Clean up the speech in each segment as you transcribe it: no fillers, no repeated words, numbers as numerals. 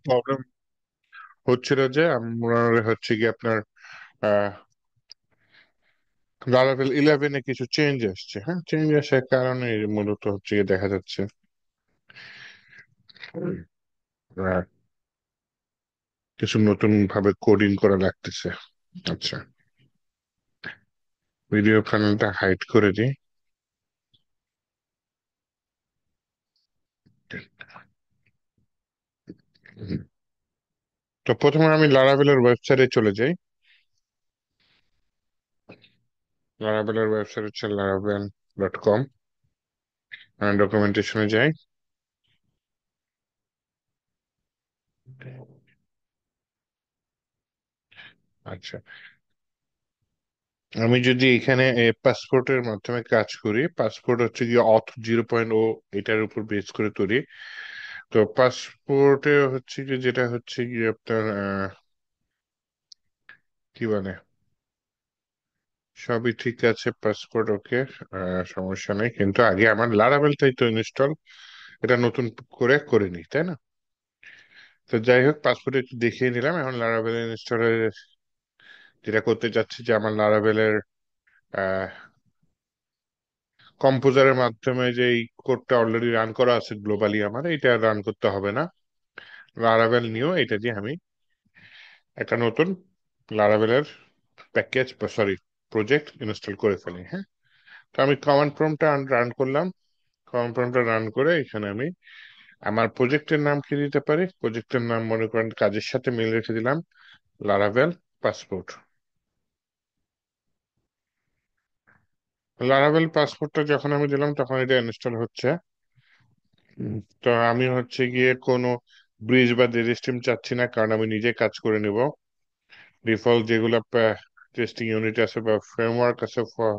Problem হচ্ছিল যে আমার হচ্ছে কি আপনার লারাভেল 11-এ কিছু চেঞ্জ আসছে। হ্যাঁ, চেঞ্জ আসার কারণে মূলত হচ্ছে গিয়ে দেখা যাচ্ছে আহ, কিছু নতুন ভাবে কোডিং করা লাগতেছে। আচ্ছা, ভিডিও প্যানেলটা হাইড করে দিই। হুম। তো প্রথমে আমি লারাভেলের ওয়েবসাইটে চলে যাই। লারাভেলের ওয়েবসাইট হচ্ছে laravel.com। ডকুমেন্টেশনে যাই। আচ্ছা, আমি যদি এখানে পাসপোর্টের মাধ্যমে কাজ করি, পাসপোর্ট হচ্ছে কি অথ 0.0, এটার উপর বেস করে তৈরি। তো পাসপোর্টে হচ্ছে কি যেটা হচ্ছে কি আপনার কি বলে, সবই ঠিক আছে, পাসপোর্ট ওকে, সমস্যা নেই। কিন্তু আগে আমার লারাভেলটাই তো ইনস্টল, এটা নতুন করে করে নিই, তাই না? তো যাই হোক, পাসপোর্টে একটু দেখিয়ে নিলাম। এখন লারাভেল ইনস্টলে যেটা করতে চাচ্ছি যে আমার লারাভেলের কম্পোজারের মাধ্যমে যে এই কোডটা অলরেডি রান করা আছে গ্লোবালি, আমার এটা রান করতে হবে না। লারাভেল নিউ, এটা দিয়ে আমি একটা নতুন লারাভেলের প্যাকেজ, সরি, প্রজেক্ট ইনস্টল করে ফেলি। হ্যাঁ, তো আমি কমান্ড প্রম্পটটা রান করলাম। কমান্ড প্রম্পটটা রান করে এখানে আমি আমার প্রজেক্টের নাম কি দিতে পারি? প্রজেক্টের নাম মনে করেন কাজের সাথে মিল রেখে দিলাম, লারাভেল পাসপোর্ট। লারাভেল পাসপোর্টটা যখন আমি দিলাম তখন এটা ইনস্টল হচ্ছে। তো আমি হচ্ছে গিয়ে কোনো ব্রিজ বা রেজিস্ট্রিম চাচ্ছি না, কারণ আমি নিজে কাজ করে নিব। ডিফল্ট যেগুলো টেস্টিং ইউনিট আছে বা ফ্রেমওয়ার্ক আছে ফর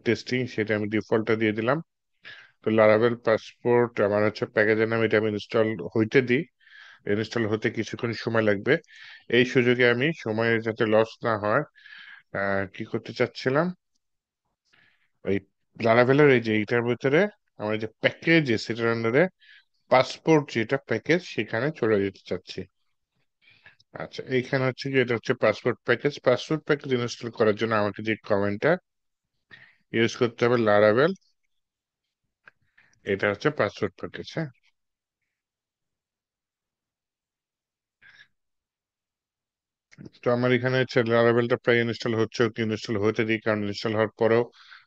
টেস্টিং, সেটা আমি ডিফল্টটা দিয়ে দিলাম। তো লারাভেল পাসপোর্ট আমার হচ্ছে প্যাকেজের নাম, এটা আমি ইনস্টল হইতে দিই। ইনস্টল হতে কিছুক্ষণ সময় লাগবে। এই সুযোগে আমি, সময় যাতে লস না হয়, কি করতে চাচ্ছিলাম, ওই লারাভেলের এই যে এইটার ভিতরে আমার যে প্যাকেজ, সেটার আন্ডারে পাসপোর্ট যেটা প্যাকেজ, সেখানে চলে যেতে চাচ্ছি। আচ্ছা, এইখানে হচ্ছে কি, এটা হচ্ছে passport package. Passport package install করার জন্য আমাকে যে কমেন্টটা ইউজ করতে হবে, লারাভেল, এটা হচ্ছে পাসপোর্ট প্যাকেজ। হ্যাঁ, তো আমার এখানে হচ্ছে লারাভেলটা প্রায় ইনস্টল হচ্ছে, কি ইনস্টল হতে দিই, কারণ ইনস্টল হওয়ার পরেও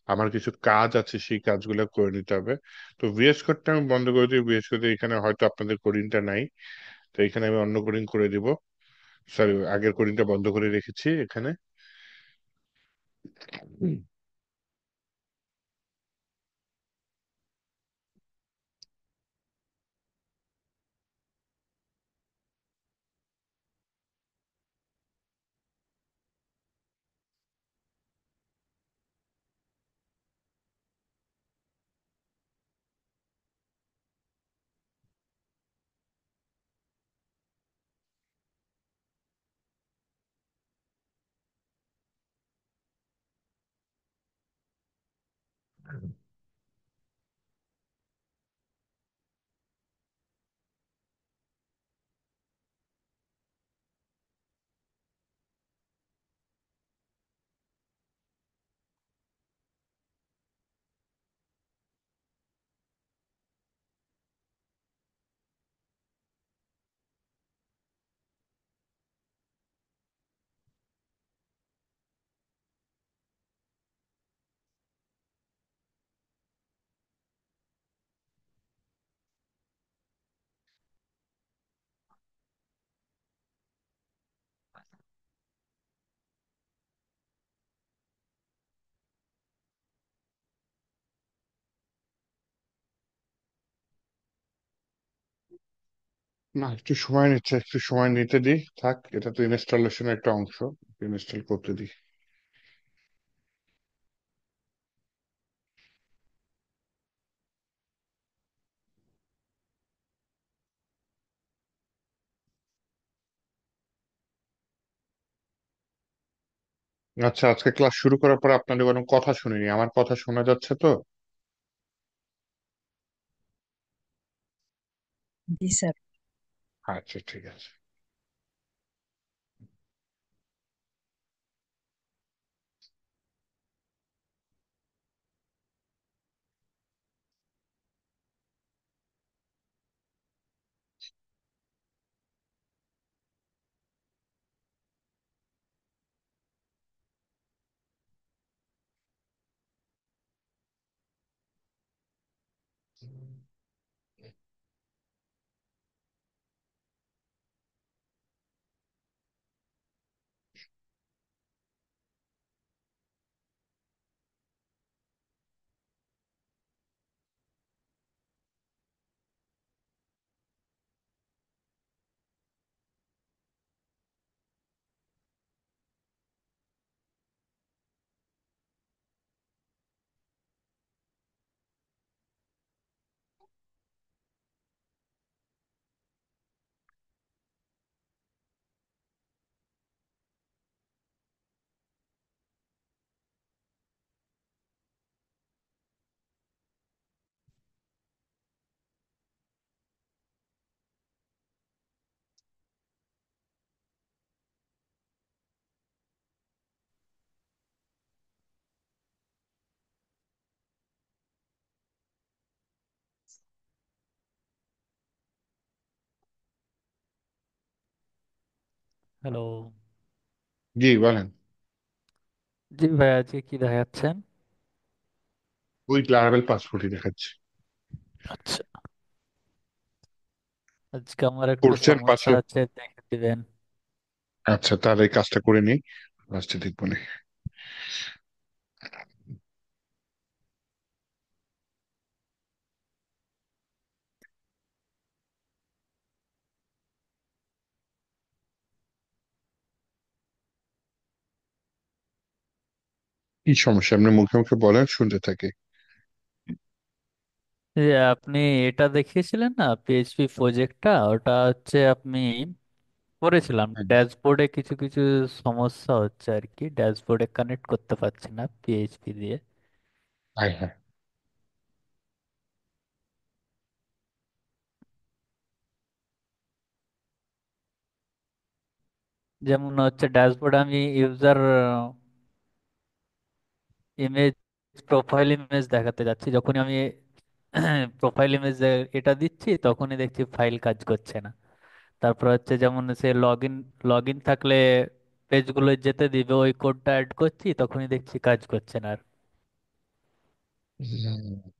আমার কিছু কাজ আছে, সেই কাজগুলো করে নিতে হবে। তো ভিএস কোডটা আমি বন্ধ করে দিই। ভিএস কোডে এখানে হয়তো আপনাদের কোডিংটা নাই, তো এখানে আমি অন্য কোডিং করে দিব। সরি, আগের কোডিংটা বন্ধ করে রেখেছি এখানে। হুম। না, একটু সময় নিচ্ছে, একটু সময় নিতে দিই, থাক, এটা তো ইনস্টলেশনের একটা অংশ, ইনস্টল করতে দিই। আচ্ছা, আজকে ক্লাস শুরু করার পর আপনাদের কোনো কথা শুনিনি, আমার কথা শোনা যাচ্ছে তো? জি স্যার। আচ্ছা, ঠিক আছে। হ্যালো। জি, বলেন। জি ভাই, আজকে কি দেখাচ্ছেন? ওই লারাবেল পাসপোর্টই দেখাচ্ছে। আচ্ছা, আজকে আমার একটু করছেন সমস্যা পাশে? আছে, দেখে দিবেন। আচ্ছা, তার এই কাজটা করে নিই, লাস্টে দেখবো না। কি সমস্যা, আপনি মুখে মুখে বলেন, শুনতে থাকি। যে আপনি এটা দেখিয়েছিলেন না, পিএইচপি প্রজেক্টটা, ওটা হচ্ছে আপনি করেছিলাম। হ্যাঁ, ড্যাশবোর্ডে কিছু কিছু সমস্যা হচ্ছে আর কি, ড্যাশবোর্ডে কানেক্ট করতে পারছি না পিএইচপি দিয়ে। হ্যাঁ, হ্যাঁ। যেমন হচ্ছে ড্যাশবোর্ডে আমি ইউজার ইমেজ, প্রোফাইল ইমেজ দেখাতে যাচ্ছি, যখনই আমি প্রোফাইল ইমেজ এটা দিচ্ছি তখনই দেখছি ফাইল কাজ করছে না। তারপর হচ্ছে যেমন সে লগ ইন থাকলে পেজগুলো যেতে দিবে, ওই কোডটা অ্যাড করছি তখনই দেখছি কাজ করছে না আর। হুম।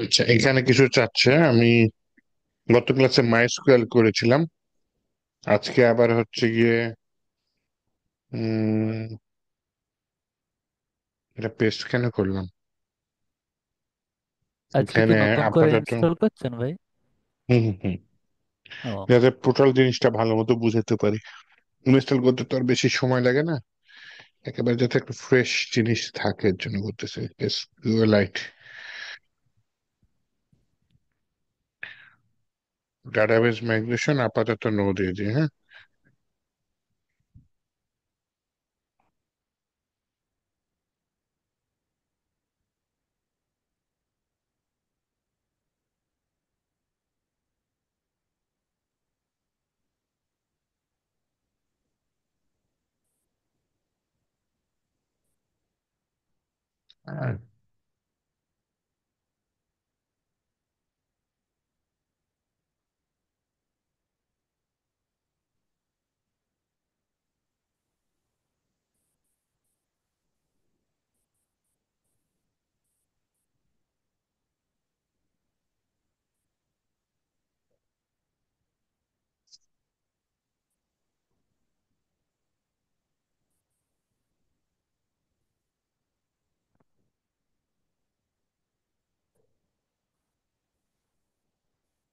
আচ্ছা, এখানে কিছু চাচ্ছে। আমি গত ক্লাসে মাইস্কুয়েল করেছিলাম, আজকে আবার হচ্ছে গিয়ে উম এটা পেস্ট কেন করলাম আজকে কি এখানে নতুন করে আপাতত। ইনস্টল করছেন ভাই? হুম, হুম, হুম। ও যাতে টোটাল জিনিসটা ভালো মতো বুঝাতে পারি। ইনস্টল করতে তো আর বেশি সময় লাগে না, একেবারে যাতে একটা ফ্রেশ জিনিস থাকে এর জন্য করতেছে। এসকিউএলআইট ডাটাবেস মাইগ্রেশন আপাতত নো দিয়ে দিই, হ্যাঁ।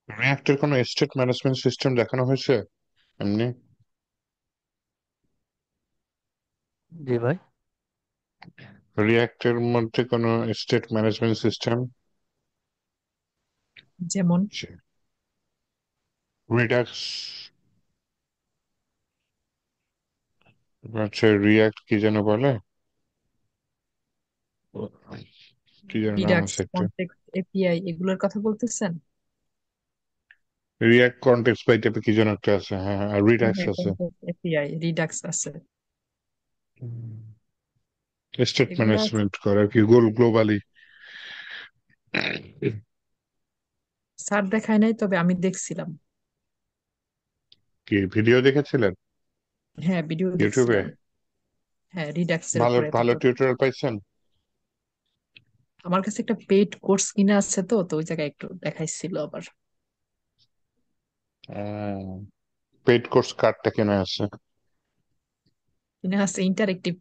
রিয়াক্টের কোনো স্টেট ম্যানেজমেন্ট সিস্টেম দেখানো হয়েছে এমনি? জি ভাই। রিয়াক্টের মধ্যে কোনো স্টেট ম্যানেজমেন্ট সিস্টেম? যেমন? রিডাক্স, হচ্ছে রিয়াক্ট কি যেন বলে, কি যেন নাম রিডাক্স, আছে একটা। কনটেক্সট এপিআই এগুলোর কথা বলতেছেন? রিয়াক্ট কনটেক্সট বাই টাইপের কি যেন একটা আছে, হ্যাঁ হ্যাঁ, আর হ্যাঁ রিডাক্স হ্যাঁ, আছে। কনটেক্সট এপিআই, রিডাক্স আছে। স্টেট এগুলা ম্যানেজমেন্ট করে আর কি, গ্লোবালি। স্যার দেখায় নাই, তবে আমি দেখছিলাম। কি ভিডিও দেখেছিলেন হ্যাঁ, ভিডিও ইউটিউবে? দেখছিলাম। হ্যাঁ, রিডাক্সের ভালো উপরে ভালো এতটা। টিউটোরিয়াল পাইছেন? আমার কাছে একটা পেইড কোর্স কিনা আছে, তো তো ওই জায়গায় একটু দেখাইছিল আবার। পেইড কোর্স কার্ডটা কেনা আছে? কিনা আছে ইন্টারেক্টিভ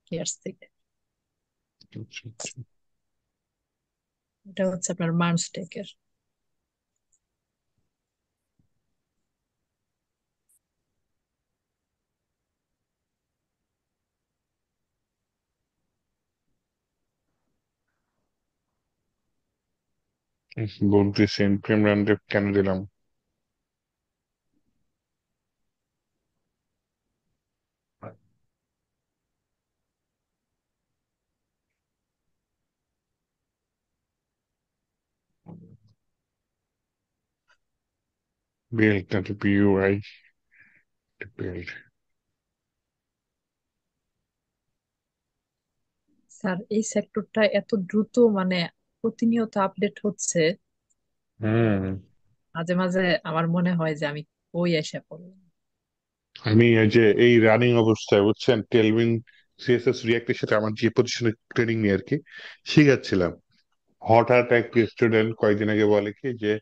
কেয়ার্স থেকে। আচ্ছা, আচ্ছা। এটা হচ্ছে আপনার মার্নস্টেকের। বলতেছি ইনফ্রেম রানডে কেন দিলাম? বিল্ড নাকি বিইউআই? বিল্ড। স্যার, এই সেক্টরটা এত দ্রুত, মানে প্রতিনিয়ত আপডেট হচ্ছে। হুম। মাঝে মাঝে আমার মনে হয় যে আমি কই এসে পড়লাম। আমি এই যে এই রানিং অবস্থায় বুঝছেন, টেলভিন সিএসএস রিয়াক্টের সাথে আমার যে পজিশনে ট্রেনিং নিয়ে আর কি শিখাচ্ছিলাম, হঠাৎ এক স্টুডেন্ট কয়েকদিন আগে বলে কি যে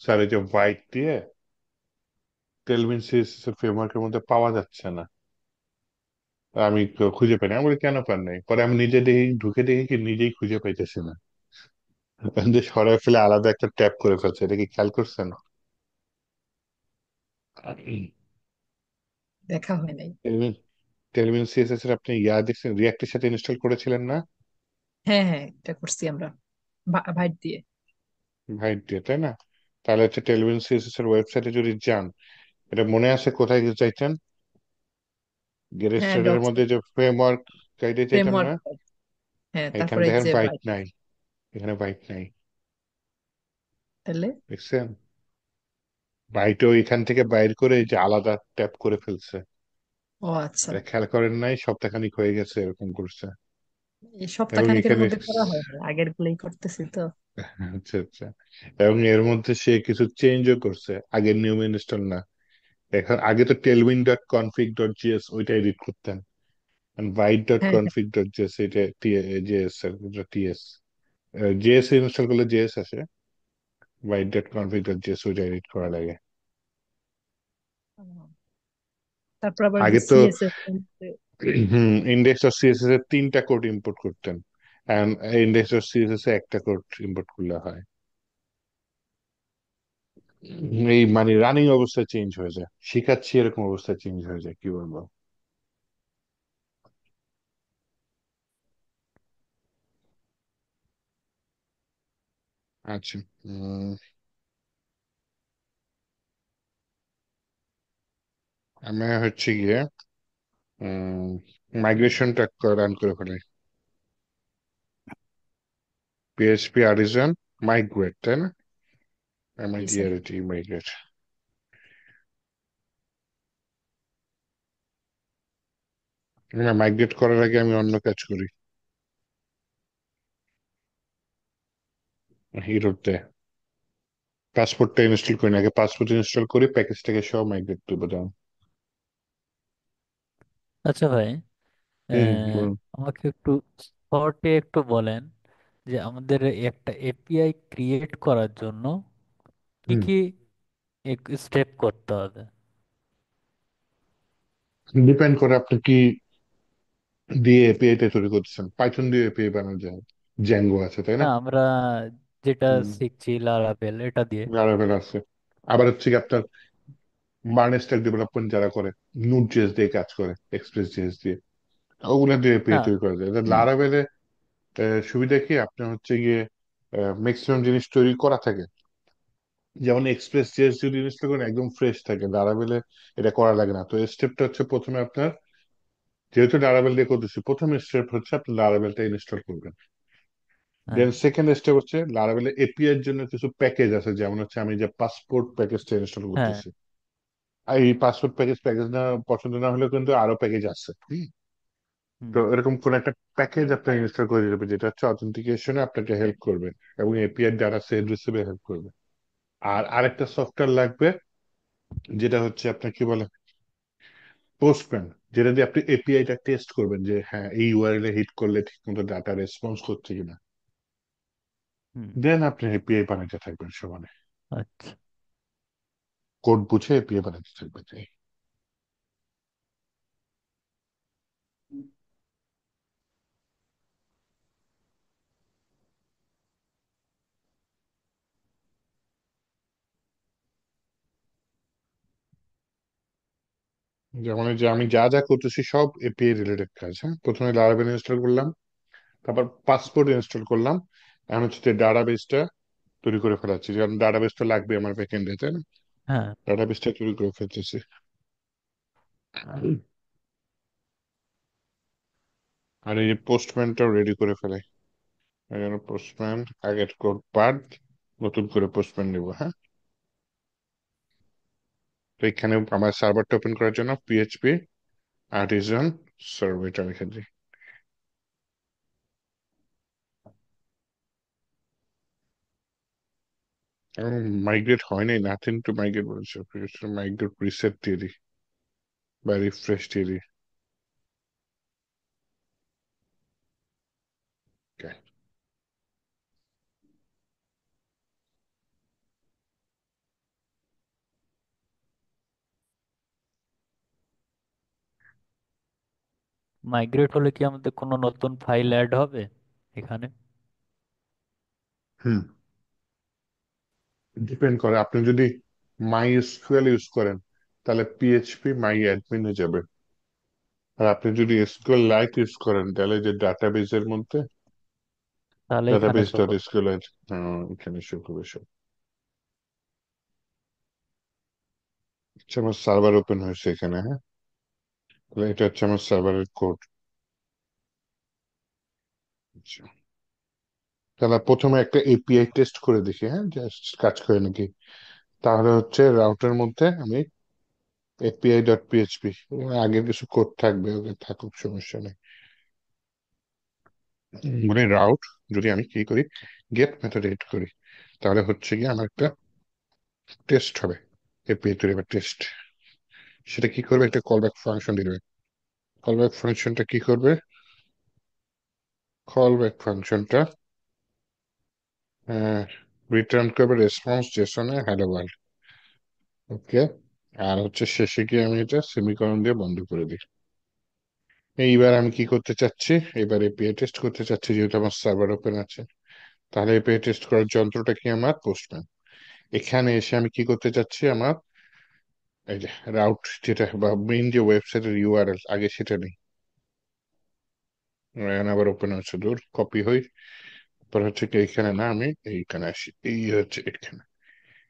স্যার এই যে হোয়াইট দিয়ে টেলভিন সিএসএস এর ফ্রেমওয়ার্কের মধ্যে পাওয়া যাচ্ছে না। আমি খুঁজে পাই না। আমি বলি কেন পান নাই? পরে আমি নিজে দেখি, ঢুকে দেখি কি নিজেই খুঁজে পাইতেছি না। যে সরাই ফেলে আলাদা একটা ট্যাপ করে ফেলছে, এটা কি খেয়াল করছেন? দেখা হয় নাই। টেলভিন টেলভিন সিএসএস এর আপনি ইয়া দেখছেন, রিয়াক্টের সাথে ইনস্টল করেছিলেন না? হ্যাঁ হ্যাঁ, এটা করছি আমরা ভাইট দিয়ে। ভাইট দিয়ে, তাই না? তাহলে হচ্ছে টেলভিন সিএসএস এর ওয়েবসাইটে যদি যান, এটা মনে আছে কোথায় চাইতেন? গেট হ্যাঁ, স্টার্টের ডক্স মধ্যে যে ফ্রেমওয়ার্ক গাইডে চাইতেন ফ্রেমওয়ার্ক। না? হ্যাঁ, এখানে তারপরে দেখেন যে বাইট ভাইট। নাই, এখানে বাইট নাই। তাহলে? দেখছেন? বাইটও এখান থেকে বাইর করে এই যে আলাদা ট্যাপ করে ফেলছে। ও আচ্ছা। এটা খেয়াল করেন নাই? সপ্তাহখানিক হয়ে গেছে এরকম করছে। এই এবং সপ্তাহখানেকের এখানে মধ্যে করা হয় না, আগের গুলোই করতেছি তো। আচ্ছা আচ্ছা, এবং এর মধ্যে সে কিছু চেঞ্জও করছে, আগের নিয়ম ইনস্টল না। এখন আগে তো tailwind dot config dot JS ওইটা এডিট করতেন, বাইট ডট হ্যাঁ হ্যাঁ। কনফিগ ডট জিএস এটা জিএস, টিএস। জেএস ইনস্টল করলে জেএস আসে, vite dot config dot JS ওইটা এডিট করা লাগে। তারপর আবার আগে তো সিএসএস। ইন্ডেক্স ডট সিএসএস এর তিনটা কোড ইম্পোর্ট করতেন, ইন্ডেক্স ডট সিএসএস এ একটা কোড ইম্পোর্ট করলে হয়। এই মানে রানিং অবস্থা চেঞ্জ হয়ে যায়, শিখাচ্ছি এরকম অবস্থা চেঞ্জ হয়ে যায়, কি বলবো। আচ্ছা। আমি হচ্ছে গিয়ে মাইগ্রেশনটা রান করে ফেলাই। পিএইচপি আর্টিজান মাইগ্রেট, তাই না? জি স্যার। এমআইজিআরটি মাইগ্রেট। না, মাইগ্রেট করার আগে আমি অন্য কাজ করি। হিরোতে পাসপোর্টটা ইনস্টল করি না, আগে পাসপোর্ট ইনস্টল করি, প্যাকেজটাকে সব মাইগ্রেট করে দাও। আচ্ছা ভাই, হুম, আহ, বলুন। আমাকে একটু শর্টে একটু বলেন যে আমাদের একটা এপিআই ক্রিয়েট করার জন্য কি হুম, কি স্টেপ করতে হবে? ডিপেন্ড করে আপনি কি দিয়ে এপিআই টা তৈরি করতেছেন। পাইথন দিয়ে এপিআই বানানো যায়, জ্যাঙ্গো আছে, তাই না, না? আমরা যেটা হুম, শিখছি লারাভেল এটা দিয়ে। লারাভেল আছে। আবার হচ্ছে কি আপনার বার্ন স্ট্যাক ডেভেলপমেন্ট যারা করে, নুড জেএস দিয়ে কাজ করে, এক্সপ্রেস জেএস দিয়ে, ওগুলা দিয়ে এপিআই না। তৈরি করা যায়। লারাভেলে সুবিধা কি, আপনার হচ্ছে গিয়ে ম্যাক্সিমাম জিনিস তৈরি করা থাকে। যেমন এক্সপ্রেস জেএস যদি ইনস্টল করেন একদম ফ্রেশ থাকে, লারাভেলে এটা করা লাগে না। তো স্টেপটা হচ্ছে প্রথমে আপনার, যেহেতু লারাভেল দিয়ে করতেছি, প্রথম স্টেপ হচ্ছে আপনি লারাভেলটা ইনস্টল করবেন। হ্যাঁ। দেন সেকেন্ড স্টেপ হচ্ছে লারাভেলে এপিআই এর জন্য কিছু প্যাকেজ আছে, যেমন হচ্ছে আমি যে পাসপোর্ট প্যাকেজটা ইনস্টল হ্যাঁ। করতেছি। আর এই পাসপোর্ট প্যাকেজ না পছন্দ না হলেও কিন্তু আরো প্যাকেজ আছে। হুম। তো এরকম কোন একটা প্যাকেজ আপনার ইনস্টল করে দিতে হবে, যেটা হচ্ছে অথেন্টিকেশনে আপনাকে হেল্প করবে এবং এপিআই ডাটা সেন্ড রিসিভে হেল্প করবে। আর আরেকটা সফটওয়্যার লাগবে, যেটা হচ্ছে আপনার কি বলে, পোস্টম্যান, যেটা দিয়ে আপনি এপিআইটা টেস্ট করবেন যে হ্যাঁ এই ইউআরএল এ হিট করলে ঠিক মতো ডাটা রেসপন্স করছে কিনা। হুম। দেন আপনি এপিআই বানাতে থাকবেন সমানে, আচ্ছা। কোড বুঝে এপিআই বানাতে থাকবেন। যেমন এই যে আমি যা যা করতেছি সব এপিআই রিলেটেড কাজ। হ্যাঁ, প্রথমে লারাভেল ইনস্টল করলাম, তারপর পাসপোর্ট ইনস্টল করলাম। এখন হচ্ছে ডাটাবেসটা তৈরি করে ফেলাচ্ছি, কারণ ডাটাবেস তো লাগবে আমার ব্যাকএন্ডে, তাই না? হ্যাঁ। ডাটাবেসটা তৈরি করে ফেলতেছি। আর এই যে পোস্টম্যানটাও রেডি করে ফেলাই। এই জন্য পোস্টম্যান আগের কোড বাদ, নতুন করে পোস্টম্যান নেবো। হ্যাঁ, তো এখানে আমার সার্ভারটা ওপেন করার জন্য পিএইচপি আর্টিজান সার্ভারটা রেখে দিই। এখন মাইগ্রেট হয় নাই, নাথিং টু মাইগ্রেট বলেছে, মাইগ্রেট প্রিসেট দিয়ে দিই বা রিফ্রেশ দিয়ে দিই। Okay. মাইগ্রেট হলে কি আমাদের কোনো নতুন ফাইল অ্যাড হবে এখানে? হুম, ডিপেন্ড করে। আপনি যদি মাই এসকিউএল ইউজ করেন তাহলে পিএইচপি মাই অ্যাডমিনে যাবে। আর আপনি যদি এসকিউএল লাইট ইউজ করেন তাহলে যে ডাটাবেজের মধ্যে তাহলে এখানে ডাটাবেজ শো ডট করবে। এসকিউএল এখানে শো করবে সব। আচ্ছা, আমার সার্ভার ওপেন হয়েছে এখানে। হ্যাঁ, তাহলে এটা হচ্ছে আমার সার্ভারের কোড। আচ্ছা, তাহলে প্রথমে একটা এপিআই টেস্ট করে দেখি, হ্যাঁ, জাস্ট কাজ করে নাকি। তাহলে হচ্ছে রাউটের মধ্যে আমি এপিআই ডট পিএইচপি, আগের কিছু কোড থাকবে, ওকে থাকুক, সমস্যা নেই। মানে রাউট, যদি আমি কি করি, গেট মেথড এড করি, তাহলে হচ্ছে কি আমার একটা টেস্ট হবে, এপিআই তৈরি হবে টেস্ট। সেটা কি করবে, একটা কলব্যাক ফাংশন দিবে। কলব্যাক ফাংশনটা কি করবে, কলব্যাক ফাংশনটা রিটার্ন করবে রেসপন্স জেসনে হ্যালো ওয়ার্ল্ড। ওকে, আর হচ্ছে শেষে গিয়ে আমি এটা সেমিকোলন দিয়ে বন্ধ করে দিই। এইবার আমি কি করতে চাচ্ছি, এবার এপিআই টেস্ট করতে চাচ্ছি, যেহেতু আমার সার্ভার ওপেন আছে। তাহলে এপিআই টেস্ট করার যন্ত্রটা কি, আমার পোস্টম্যান। এখানে এসে আমি কি করতে চাচ্ছি, আমার এই যে রাউট, যেটা বা মেইন যে ওয়েবসাইটের ইউআরএল আগে সেটা নেই। এখন আবার ওপেন হচ্ছে, দূর কপি হই। তারপর হচ্ছে কি এখানে না, আমি এইখানে আসি, এই হচ্ছে এখানে।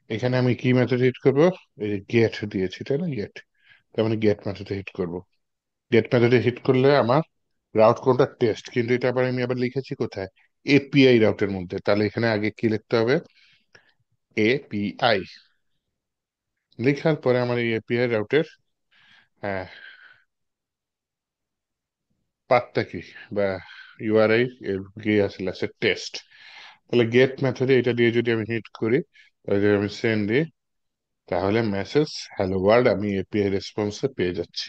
এখানে আমি কি মেথড হিট করবো, এই যে গেট দিয়েছি, তাই না, গেট। তার মানে গেট মেথডে হিট করব। গেট মেথডে হিট করলে আমার রাউট কোনটা টেস্ট, কিন্তু এটা আবার আমি আবার লিখেছি কোথায়, এপিআই রাউটের মধ্যে। তাহলে এখানে আগে কি লিখতে হবে, এপিআই। লেখার পরে আমার এই এপিআই রাউটের পাথটা কি বা ইউআরআই এর কি আসলে আছে টেস্ট। তাহলে গেট মেথডে এটা দিয়ে যদি আমি হিট করি, তাহলে যদি আমি সেন্ড দিই, তাহলে মেসেজ হ্যালো ওয়ার্ল্ড আমি এপিআই রেসপন্সে পেয়ে যাচ্ছি।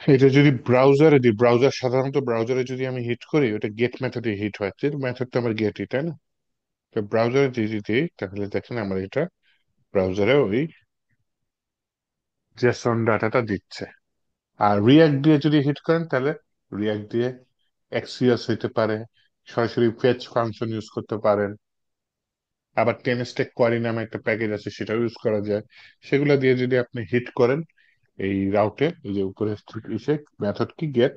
এটা যদি ব্রাউজারে দিই, ব্রাউজার সাধারণত ব্রাউজারে যদি আমি হিট করি, ওটা গেট মেথডে হিট হয়, মেথড তো আমার গেটই, তাই না? তো ব্রাউজারে যদি দিই, তাহলে দেখেন আমার এটা ব্রাউজারে ওই জেসন ডাটাটা দিচ্ছে। আর রিয়াক্ট দিয়ে যদি হিট করেন, তাহলে রিয়াক্ট দিয়ে এক্সিএস হইতে পারে, সরাসরি ফেচ ফাংশন ইউজ করতে পারেন, আবার টেন স্টেক কোয়ারি নামে একটা প্যাকেজ আছে সেটাও ইউজ করা যায়। সেগুলো দিয়ে যদি আপনি হিট করেন এই রাউটে, এই যে উপরে ইসে মেথড কি গেট,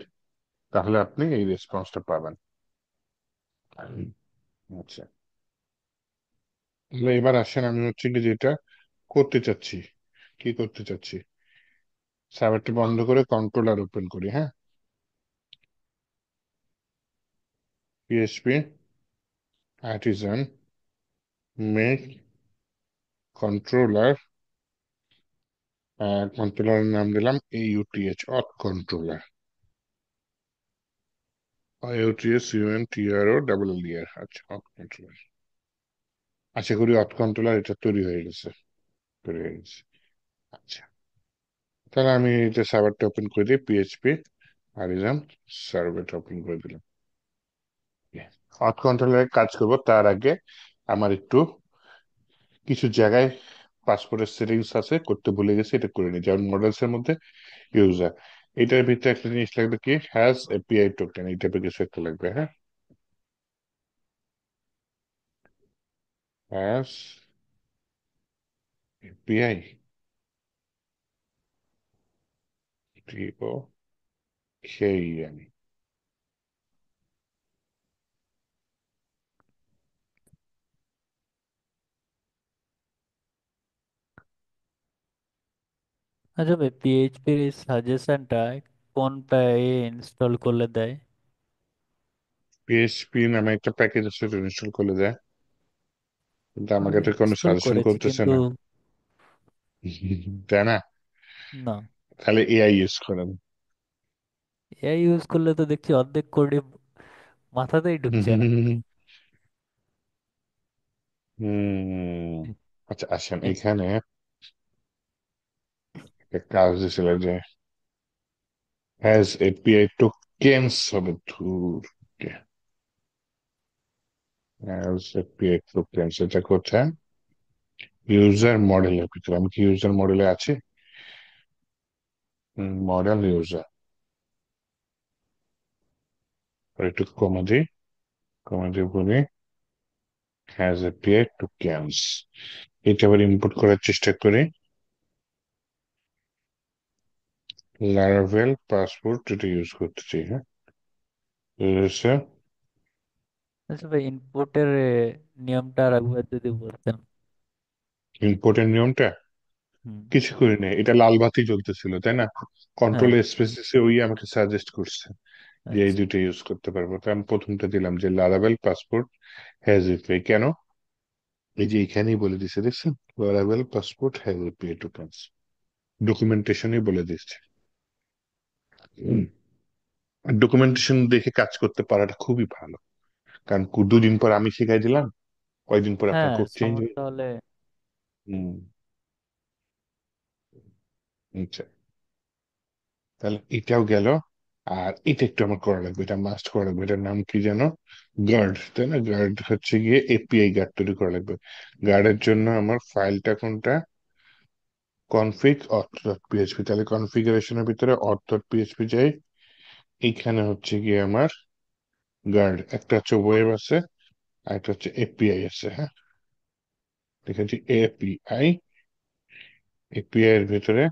তাহলে আপনি এই রেসপন্সটা পাবেন। আচ্ছা, তাহলে এবার আসেন আমি হচ্ছে কি যেটা করতে চাচ্ছি, কি করতে চাচ্ছি, সার্ভারটি বন্ধ করে কন্ট্রোলার ওপেন করি, হ্যাঁ। পিএইচপি আর্টিজান মেক কন্ট্রোলার, কন্ট্রোলারের নাম দিলাম এইউটিএচ, অথ কন্ট্রোলার, আইওটিএস ইউএনটিআরও ডাবল এল আর। আচ্ছা, অথ কন্ট্রোলার। আশা করি অথ কন্ট্রোলার এটা তৈরি হয়ে গেছে, তৈরি হয়ে গেছে। আচ্ছা, তাহলে আমি এটা সার্ভারটা ওপেন করে দিই, পিএইচপি আরিজান সার্ভারটা ওপেন করে দিলাম। অথ কন্ট্রোলারে কাজ করব তার আগে আমার একটু কিছু জায়গায় পাসপোর্টের সেটিংস আছে, করতে ভুলে গেছি, এটা করে নিই। যেমন মডেলস এর মধ্যে ইউজার, এটার ভিতরে একটা জিনিস লাগবে কি, হ্যাজ এপিআই টোকেন, এই টাইপের কিছু একটা লাগবে, হ্যাঁ। হ্যাজ এপিআই, টিও কেইএন। আচ্ছা ভাই, পিএইচপির এই সাজেশনটা কোন ইনস্টল করলে দেয়? পিএইচপি নামে একটা প্যাকেজ আছে, ইনস্টল করলে যায়, কিন্তু আমাকে তো কোনো ইনস্টল সাজেশন করেছি করতেছে কিন্তু না। তাই না? না। তাহলে এআই ইউজ করেন। এআই ইউজ করলে তো দেখছি অর্ধেক কোডই মাথাতেই ঢুকছে না। হম। আচ্ছা, আসেন এখানে একটা কাজ দিছিল যে হ্যাজ এপিআই টোকেনস হবে, ধুর, হ্যাজ এপিআই টোকেনস এটা কোথায়, ইউজার মডেলের ভিতরে। আমি কি ইউজার মডেলে আছি? মডেল ইউজার, একটু কমা দিই, কমা দিয়ে বলি হ্যাজ এপিআই টোকেনস। এটা আবার ইম্পোর্ট করার চেষ্টা করি, লারাভেল পাসপোর্ট এটা ইউজ করতেছি, হ্যাঁ। আচ্ছা ভাই, ইনপুটের নিয়মটা আর একবার যদি বলতেন। ইম্পোর্টের নিয়মটা হুম। কিছু করি না, এটা লাল বাতি জ্বলতেছিল, তাই না? হ্যাঁ। কন্ট্রোল স্পেসিসে ওই আমাকে সাজেস্ট করছে যে এই আচ্ছা। দুটো ইউজ করতে পারবো, তো আমি প্রথমটা দিলাম যে লারাভেল পাসপোর্ট হ্যাজ ইউপিআই। কেন? এই যে এখানেই বলে দিছে, দেখছেন, Laravel passport has UPI tokens, ডকুমেন্টেশনই বলে দিচ্ছে। ডকুমেন্টেশন দেখে কাজ করতে পারাটা খুবই ভালো, কারণ দুদিন পর আমি শিখাই দিলাম, কয়েকদিন পর আপনার হ্যাঁ, কোড চেঞ্জ হয়ে সমস্যা যাবে। হলে। হম। আচ্ছা, তাহলে এটাও গেল। আর এটা একটু আমার করা লাগবে, এটা মাস্ট করা লাগবে, এটার নাম কি যেন, গার্ড, তাই না? গার্ড হচ্ছে গিয়ে এপিআই গার্ড তৈরি করা লাগবে। গার্ডের জন্য আমার ফাইলটা কোনটা, কনফিগ অথ ডট পিএইচপি। তাহলে কনফিগারেশনের ভিতরে অথ ডট পিএইচপি যাই, এইখানে হচ্ছে গিয়ে আমার গার্ড, একটা হচ্ছে ওয়েব আছে আর একটা হচ্ছে এপিআই আছে, হ্যাঁ। দেখেছি এপিআই, এপিআই এর ভিতরে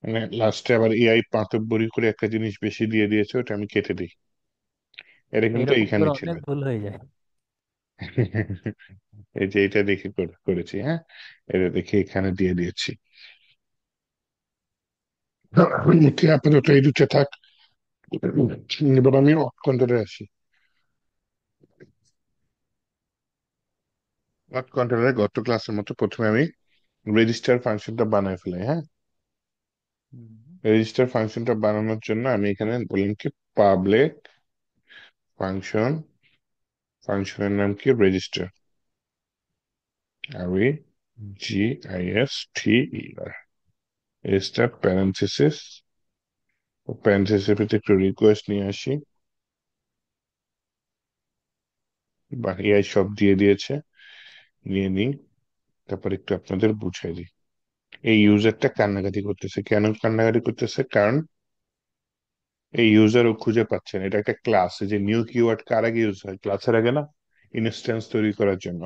মানে লাস্টে আবার এআই পাঁতব্বরি করে একটা জিনিস বেশি দিয়ে দিয়েছে, ওটা আমি কেটে দিই। এটা কিন্তু এরকম এইখানে করে ছিল। অনেক ভুল হয়ে যায়। এই যে এটা দেখে করেছি, হ্যাঁ, এটা দেখে এখানে দিয়ে দিয়েছি। ঠিক আপাতত এই দুটো থাক। এবার আমি কন্ট্রোলে আসি। কন্ট্রোলারে গত ক্লাসের মতো প্রথমে আমি রেজিস্টার ফাংশনটা বানায় ফেলি, হ্যাঁ। হুম। রেজিস্টার ফাংশনটা বানানোর জন্য আমি এখানে বললাম কি পাবলিক ফাংশন, ফাংশনের নাম কি রেজিস্টার, আর GISTER, রেজিস্টার প্যারেন্থেসিস, প্যারেন্থেসিস ভিতরে একটু রিকোয়েস্ট নিয়ে আসি, বা এআই সব দিয়ে দিয়েছে, নিয়ে নিই। তারপর একটু আপনাদের বুঝাই দিই। এই ইউজারটা কান্নাকাটি করতেছে, কেন কান্নাকাটি করতেছে? কারণ এই ইউজার ও খুঁজে পাচ্ছে না। এটা একটা ক্লাস, যে নিউ কিওয়ার্ড কার আগে ইউজ হয়? ক্লাসের আগে না, ইনস্ট্যান্স তৈরি করার জন্য।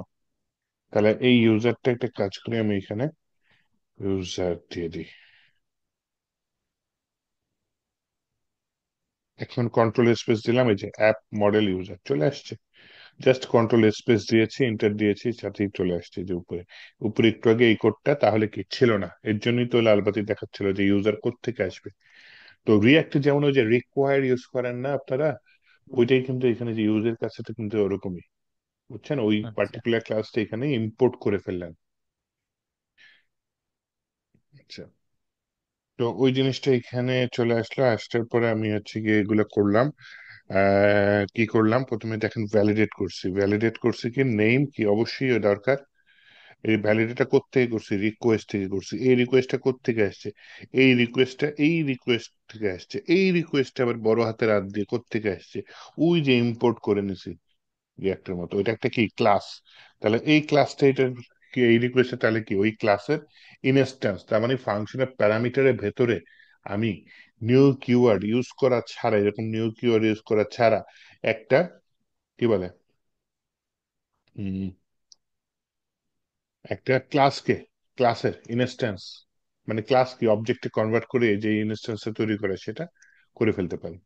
তাহলে এই ইউজারটা একটা কাজ করে আমি এখানে ইউজার দিয়ে দিই। এখন কন্ট্রোল স্পেস দিলাম, এই যে অ্যাপ মডেল ইউজার চলে আসছে। জাস্ট কন্ট্রোল স্পেস দিয়েছি, এন্টার দিয়েছি, সাথেই চলে আসছে যে উপরে। উপরে একটু আগে এই কোডটা তাহলে কি ছিল না, এর জন্যই তো লাল বাতি দেখাচ্ছিল যে ইউজার কোড থেকে আসবে। তো রিয়াক্টে যেমন ওই যে রিকোয়ার ইউজ করেন না আপনারা, ওইটাই কিন্তু এখানে যে ইউজের কাছে তো কিন্তু ওরকমই, বুঝছেন? ওই আচ্ছা। পার্টিকুলার ক্লাসটা এখানে ইম্পোর্ট করে ফেললেন। আচ্ছা, তো ওই জিনিসটা এখানে চলে আসলো। আসার পরে আমি হচ্ছে গিয়ে এগুলো করলাম। কি করলাম? প্রথমে দেখেন ভ্যালিডেট করছি। ভ্যালিডেট করছি কি নেম কি অবশ্যই দরকার। এই ভ্যালিডেটটা কোত্থেকে করছি? রিকোয়েস্ট থেকে করছি। এই রিকোয়েস্টটা কোত্থেকে আসছে? এই রিকোয়েস্ট থেকে আসছে। এই রিকোয়েস্ট আবার বড় হাতের হাত দিয়ে কোত্থেকে আসছে? ওই যে ইম্পোর্ট করে নিছি রিয়াক্টের মতো, ওইটা একটা কি ক্লাস। তাহলে এই ক্লাসটা, এটা কি এই রিকোয়েস্টটা তাহলে কি ওই ক্লাসের ইনস্ট্যান্স, তার মানে ফাংশনের প্যারামিটারের ভেতরে আমি নিউ কিওয়ার্ড ইউজ করা ছাড়া, এরকম নিউ কিওয়ার্ড ইউজ করা ছাড়া একটা কি বলে, একটা ক্লাসকে, ক্লাসের ইনস্ট্যান্স, মানে ক্লাস কি অবজেক্টে কনভার্ট করে যে ইনস্ট্যান্সটা তৈরি করে সেটা করে ফেলতে পারি।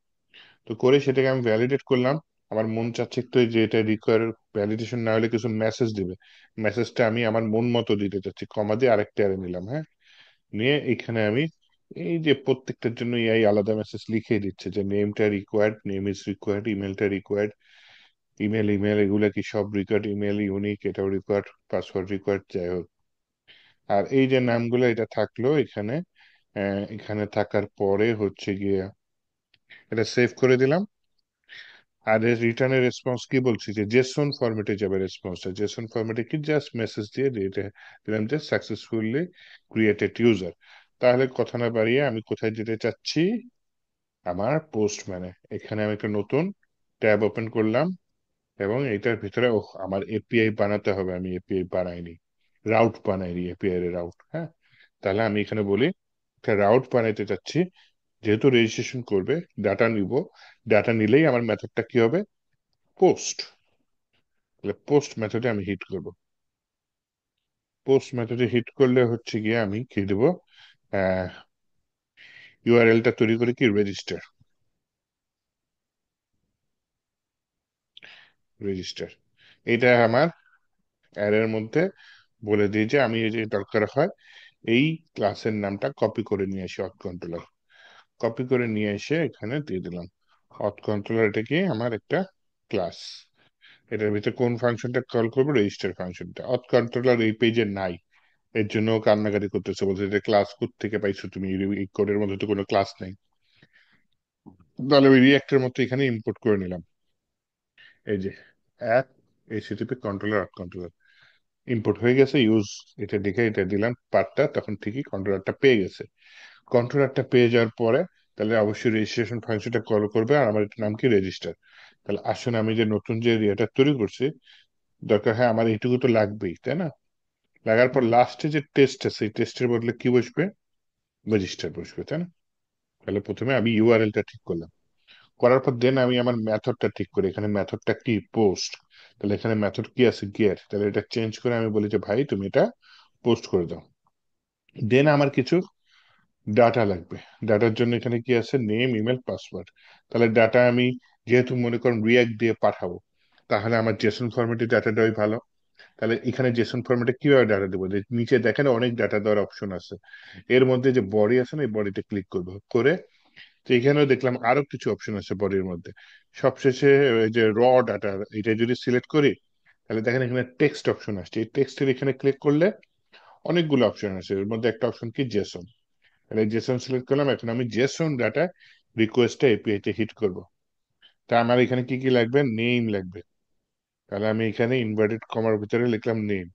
তো করে সেটাকে আমি ভ্যালিডেট করলাম। আমার মন চাচ্ছে একটু যে এটা রিকোয়ার, ভ্যালিডেশন না হলে কিছু মেসেজ দিবে। মেসেজটা আমি আমার মন মতো দিতে চাচ্ছি, কমা দিয়ে আরেকটা অ্যারে নিলাম, হ্যাঁ। নিয়ে এখানে আমি এই যে প্রত্যেকটার জন্য এআই আলাদা মেসেজ লিখে দিচ্ছে যে নেমটা রিকোয়ার্ড, নেম ইজ রিকোয়ার্ড, ইমেলটা রিকোয়ার্ড, ইমেল ইমেল এগুলা কি সব রিকোয়ার্ড, ইমেল ইউনিক এটাও রিকোয়ার্ড, পাসওয়ার্ড রিকোয়ার্ড, যাই হোক। আর এই যে নামগুলো এটা থাকলো এখানে। এখানে থাকার পরে হচ্ছে গিয়ে এটা সেভ করে দিলাম। আর রিটার্নের রেসপন্স কি বলছি, যে জেসন ফরম্যাটে যাবে রেসপন্সটা। জেসন ফরম্যাটে কি জাস্ট মেসেজ দিয়ে দিলাম যে সাকসেসফুলি ক্রিয়েটেড ইউজার। তাহলে কথা না বাড়িয়ে আমি কোথায় যেতে চাচ্ছি? আমার পোস্টম্যানে। এখানে আমি একটা নতুন ট্যাব ওপেন করলাম, এবং এটার ভিতরে আমার এপিআই বানাতে হবে। আমি এপিআই বানাইনি, রাউট বানাইনি, এপিআই এর রাউট, হ্যাঁ। তাহলে আমি এখানে বলি একটা রাউট বানাইতে চাচ্ছি। যেহেতু রেজিস্ট্রেশন করবে, ডাটা নিব, ডাটা নিলেই আমার মেথডটা কি হবে? পোস্ট। তাহলে পোস্ট মেথডে আমি হিট করব। পোস্ট মেথডে হিট করলে হচ্ছে গিয়ে আমি কি দেবো? ইউআরএলটা তৈরি করে কি রেজিস্টার, রেজিস্টার। এটা আমার অ্যারের মধ্যে বলে দিই যে আমি এই যে দরকার হয় এই ক্লাসের নামটা কপি করে নিয়ে আসি অথ কন্ট্রোলার। কপি করে নিয়ে এসে এখানে দিয়ে দিলাম। অথ কন্ট্রোলার এটা কি আমার একটা ক্লাস। এটার ভিতরে কোন ফাংশনটা কল করবো? রেজিস্টার ফাংশনটা। অথ কন্ট্রোলার এই পেজে নাই, এর জন্য ও কান্নাকাটি করতেছে, বলছে যে ক্লাস থেকে পাইছো তুমি? এই কোডের মধ্যে তো কোনো ক্লাস নেই। তাহলে ওই রিয়াক্টের মতো এখানে ইম্পোর্ট করে নিলাম। এই যে app HTTP controller auth controller import হয়ে গেছে। ইউজ এটা দেখে এটা দিলাম পার্টটা, তখন ঠিকই কন্ট্রোলারটা পেয়ে গেছে। কন্ট্রোলারটা পেয়ে যাওয়ার পরে তাহলে অবশ্যই রেজিস্ট্রেশন ফাংশনটা কল করবে, আর আমার এটার নাম কি রেজিস্টার। তাহলে আসুন আমি যে নতুন যে ইয়েটা তৈরি করছি, দরকার হয় আমার এইটুকু তো লাগবেই, তাই না? লাগার পর হুম। লাস্টে যে টেস্ট আছে, এই টেস্টের বদলে কি বসবে? রেজিস্টার বসবে, তাই না? তাহলে প্রথমে আমি ইউআরএলটা ঠিক করলাম, করার পর দেন আমি আমার মেথডটা ঠিক করি। এখানে মেথডটা কি? পোস্ট। তাহলে এখানে মেথড কি আছে? গেট। তাহলে এটা চেঞ্জ করে আমি বলি যে ভাই তুমি এটা পোস্ট করে দাও। দেন আমার কিছু ডাটা লাগবে। ডাটার জন্য এখানে কি আছে? Name, email, password. তাহলে ডাটা আমি যেহেতু মনে করেন রিয়াক্ট দিয়ে পাঠাবো, তাহলে আমার জেসন ফরম্যাটে ডাটা দেওয়াই ভালো। তাহলে এখানে জেসন ফরম্যাটে কিভাবে ডাটা দেবো, যে নিচে দেখেন অনেক ডাটা দেওয়ার অপশন আছে। এর মধ্যে যে বডি আছে না, এই বডিতে ক্লিক করবো করে, তো এখানেও দেখলাম আরো কিছু অপশন আছে বডির মধ্যে। সবশেষে এই যে র ডাটা, এটা যদি সিলেক্ট করি, তাহলে দেখেন এখানে টেক্সট অপশন আসছে। এই টেক্সটের এখানে ক্লিক করলে অনেকগুলো অপশন আছে, এর মধ্যে একটা অপশন কি জেসন। তাহলে জেসন সিলেক্ট করলাম, এখন আমি জেসন ডাটা রিকোয়েস্টটা এপিআই তে হিট করব। তা আমার এখানে কি কি লাগবে, নেম লাগবে। তাহলে আমি এখানে ইনভার্টেড কমার ভিতরে লিখলাম নেম।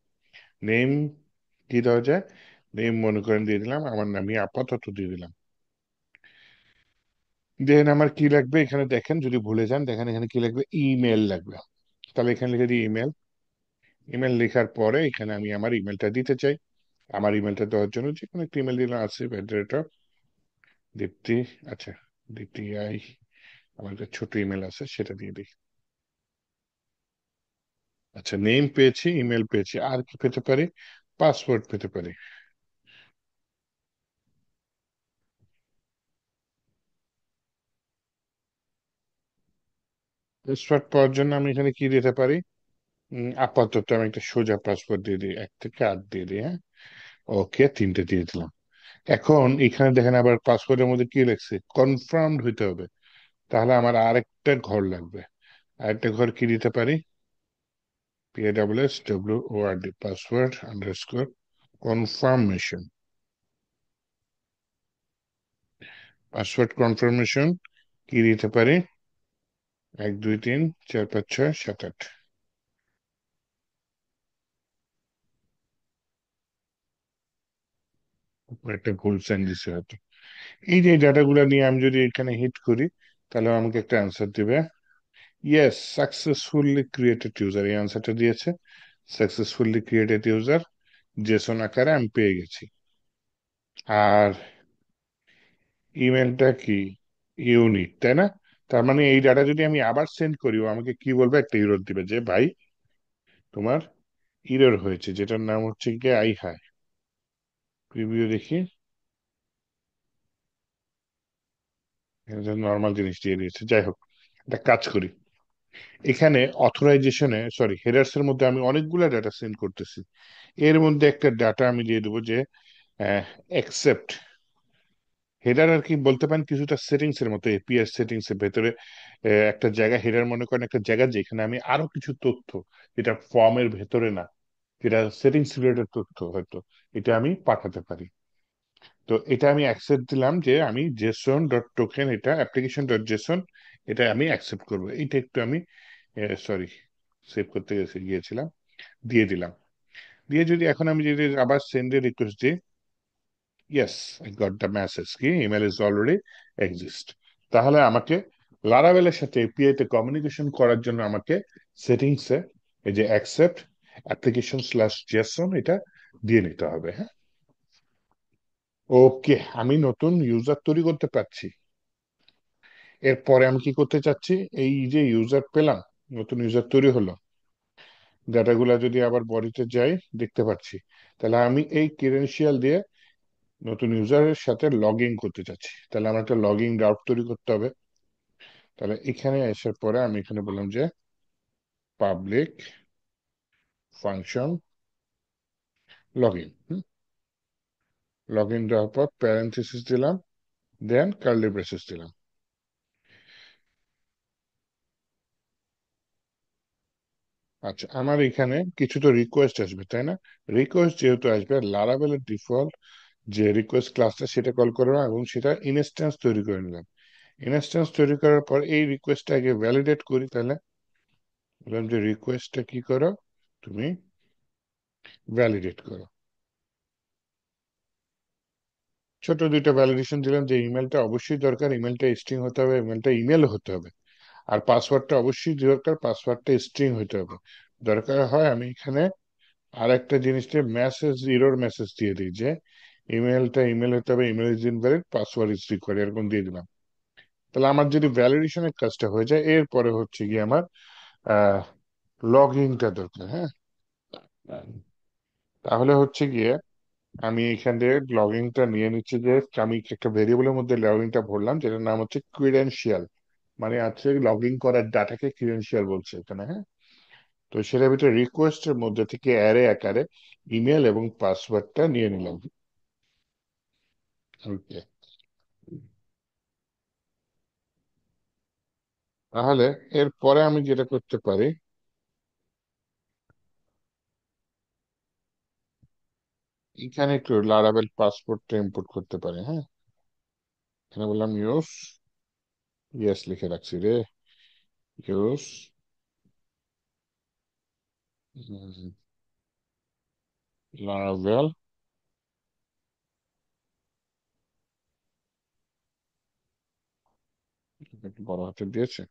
নেম কি দেওয়া যায়, নেম মনে করেন দিয়ে দিলাম, আমার নামই আপাতত দিয়ে দিলাম। দেন আমার কি লাগবে এখানে দেখেন, যদি ভুলে যান দেখেন এখানে কি লাগবে, ইমেল লাগবে। তাহলে এখানে লিখে দিই ইমেল। ইমেল লেখার পরে এখানে আমি আমার ইমেলটা দিতে চাই। আমার ইমেলটা দেওয়ার জন্য যে কোনো একটা ইমেল দিলাম, আছে দীপ্তি। আচ্ছা, দীপ্তি আই, আমার একটা ছোট ইমেল আছে সেটা দিয়ে দিই। আচ্ছা, নেম পেয়েছি, ইমেল পেয়েছি, আর কি পেতে পারি, পাসওয়ার্ড পেতে পারি। পাসওয়ার্ড পাওয়ার জন্য আমি এখানে কি দিতে পারি, আপাতত আমি একটা সোজা পাসওয়ার্ড দিয়ে দিই, 1 থেকে 8 দিয়ে দিই, হ্যাঁ। ওকে, 3টে দিয়ে দিলাম। এখন এখানে দেখেন আবার পাসওয়ার্ডের মধ্যে কি লিখছে, কনফার্মড হইতে হবে। তাহলে আমার আরেকটা ঘর লাগবে। আরেকটা ঘর কি দিতে পারি, PASSWORD password underscore confirmation. Password confirmation কি দিতে পারি, 1 2 3 4 5 6 7 8। একটা ভুল সাইন দিছে হয়তো। এই যে ডাটাগুলো নিয়ে আমি যদি এখানে হিট করি, তাহলে আমাকে একটা অ্যান্সার দিবে, ইয়েস সাকসেসফুলি ক্রিয়েটেড ইউজার, এই অ্যান্সারটা দিয়েছে। সাকসেসফুলি ক্রিয়েটেড ইউজার জেসন আকারে আমি পেয়ে গেছি। আর ইমেলটা কি, ইউনিক, তাই না? তার মানে এই ডাটা যদি আমি আবার সেন্ড করি, ও আমাকে কি বলবে, একটা ইরর দিবে যে ভাই তোমার ইরর হয়েছে, যেটার নাম হচ্ছে গিয়ে আই হাই। প্রিভিউ দেখি, নর্মাল জিনিস দিয়ে দিয়েছে। যাই হোক, একটা কাজ করি, এখানে অথরাইজেশনে সরি হেডার্স এর মধ্যে আমি অনেকগুলো ডাটা সেন্ড করতেছি। এর মধ্যে একটা ডাটা আমি দিয়ে দেবো যে অ্যাকসেপ্ট। হেডার আর কি বলতে পারেন কিছুটা সেটিংস এর মতো, এপিআই সেটিংস এর ভেতরে একটা জায়গা, হেডার মনে করেন একটা জায়গা যেখানে আমি আরো কিছু তথ্য, যেটা ফর্মের ভেতরে না, যেটা সেটিংস রিলেটেড তথ্য হয়তো, এটা আমি পাঠাতে পারি। তো এটা আমি অ্যাকসেপ্ট দিলাম যে আমি জেসন ডট টোকেন, এটা অ্যাপ্লিকেশন ডট জেসন, এটা আমি অ্যাকসেপ্ট করবো। এটা একটু আমি সরি সেভ করতে গিয়েছিলাম, দিয়ে দিলাম। দিয়ে যদি এখন আমি যদি আবার সেন্ডে রিকোয়েস্ট দিই, yes I got the message কি ইমেল ইজ অলরেডি এক্সিস্ট। তাহলে আমাকে লারাভেলের সাথে এপিআই তে কমিউনিকেশন করার জন্য আমাকে সেটিংসে এই যে অ্যাকসেপ্ট অ্যাপ্লিকেশন স্ল্যাশ জেসন, এটা দিয়ে নিতে হবে, হ্যাঁ। ওকে, আমি নতুন ইউজার তৈরি করতে পারছি। এরপরে আমি কি করতে চাচ্ছি, এই যে ইউজার পেলাম, নতুন ইউজার তৈরি হলো, ডাটাগুলা যদি আবার বডিতে যাই দেখতে পাচ্ছি। তাহলে আমি এই ক্রেডেনশিয়াল দিয়ে নতুন ইউজারের সাথে লগ ইন করতে চাচ্ছি। তাহলে আমার একটা লগ ইন রাউট তৈরি করতে হবে। তাহলে এখানে আসার পরে আমি এখানে বললাম যে public function log in. Log in দেওয়ার পর প্যারেন্থেসিস দিলাম, দেন কার্লি ব্রেসেস দিলাম। আচ্ছা, আমার এখানে কিছু তো রিকোয়েস্ট আসবে, তাই না? রিকোয়েস্ট যেহেতু আসবে, লারাভেলের ডিফল্ট যে রিকোয়েস্ট ক্লাসটা সেটা কল করলাম এবং সেটা ইনস্ট্যান্স তৈরি করে নিলাম। ইনস্ট্যান্স তৈরি করার পর এই রিকোয়েস্টটা আগে ভ্যালিডেট করি। তাহলে বললাম যে রিকোয়েস্টটা কি করো, তুমি ভ্যালিডেট করো। ছোট দুইটা ভ্যালিডেশন দিলাম, যে ইমেলটা অবশ্যই দরকার, ইমেলটা স্ট্রিং হতে হবে, ইমেলটা ইমেল হতে হবে। আর পাসওয়ার্ডটা অবশ্যই দরকার, পাসওয়ার্ডটা স্ট্রিং হতে হবে। দরকার হয় আমি এখানে আর একটা জিনিসটা মেসেজ ইরর মেসেজ দিয়ে দিই যে ইমেলটা ইমেল হতে হবে, email is invalid, password is required, এরকম দিয়ে দিলাম। তাহলে আমার যদি ভ্যালিডেশনের কাজটা হয়ে যায়, এরপরে হচ্ছে গিয়ে আমার আহ লগ ইনটা দরকার, হ্যাঁ। তাহলে হচ্ছে গিয়ে আমি এখান থেকে লগ ইনটা নিয়ে নিচ্ছি, যে আমি একটা ভেরিয়েবলের মধ্যে লগ ইনটা ভরলাম, যেটার নাম হচ্ছে ক্রিডেনশিয়াল। মানে আছে লগ ইন করার ডাটাকে ক্রিডেনশিয়াল বলছে এখানে, হ্যাঁ। তো সেটার ভিতরে রিকোয়েস্টের মধ্যে থেকে অ্যারে আকারে ইমেল এবং পাসওয়ার্ডটা নিয়ে নিলাম। ওকে, তাহলে এরপরে আমি যেটা করতে পারি, এখানে একটু লারাভেল পাসপোর্টটা ইম্পোর্ট করতে পারি। হ্যাঁ, এখানে বললাম ইউস, ইয়েস লিখে রাখছি রে, ইউস লারাভেল, একটু বড় হাতে দিয়েছে,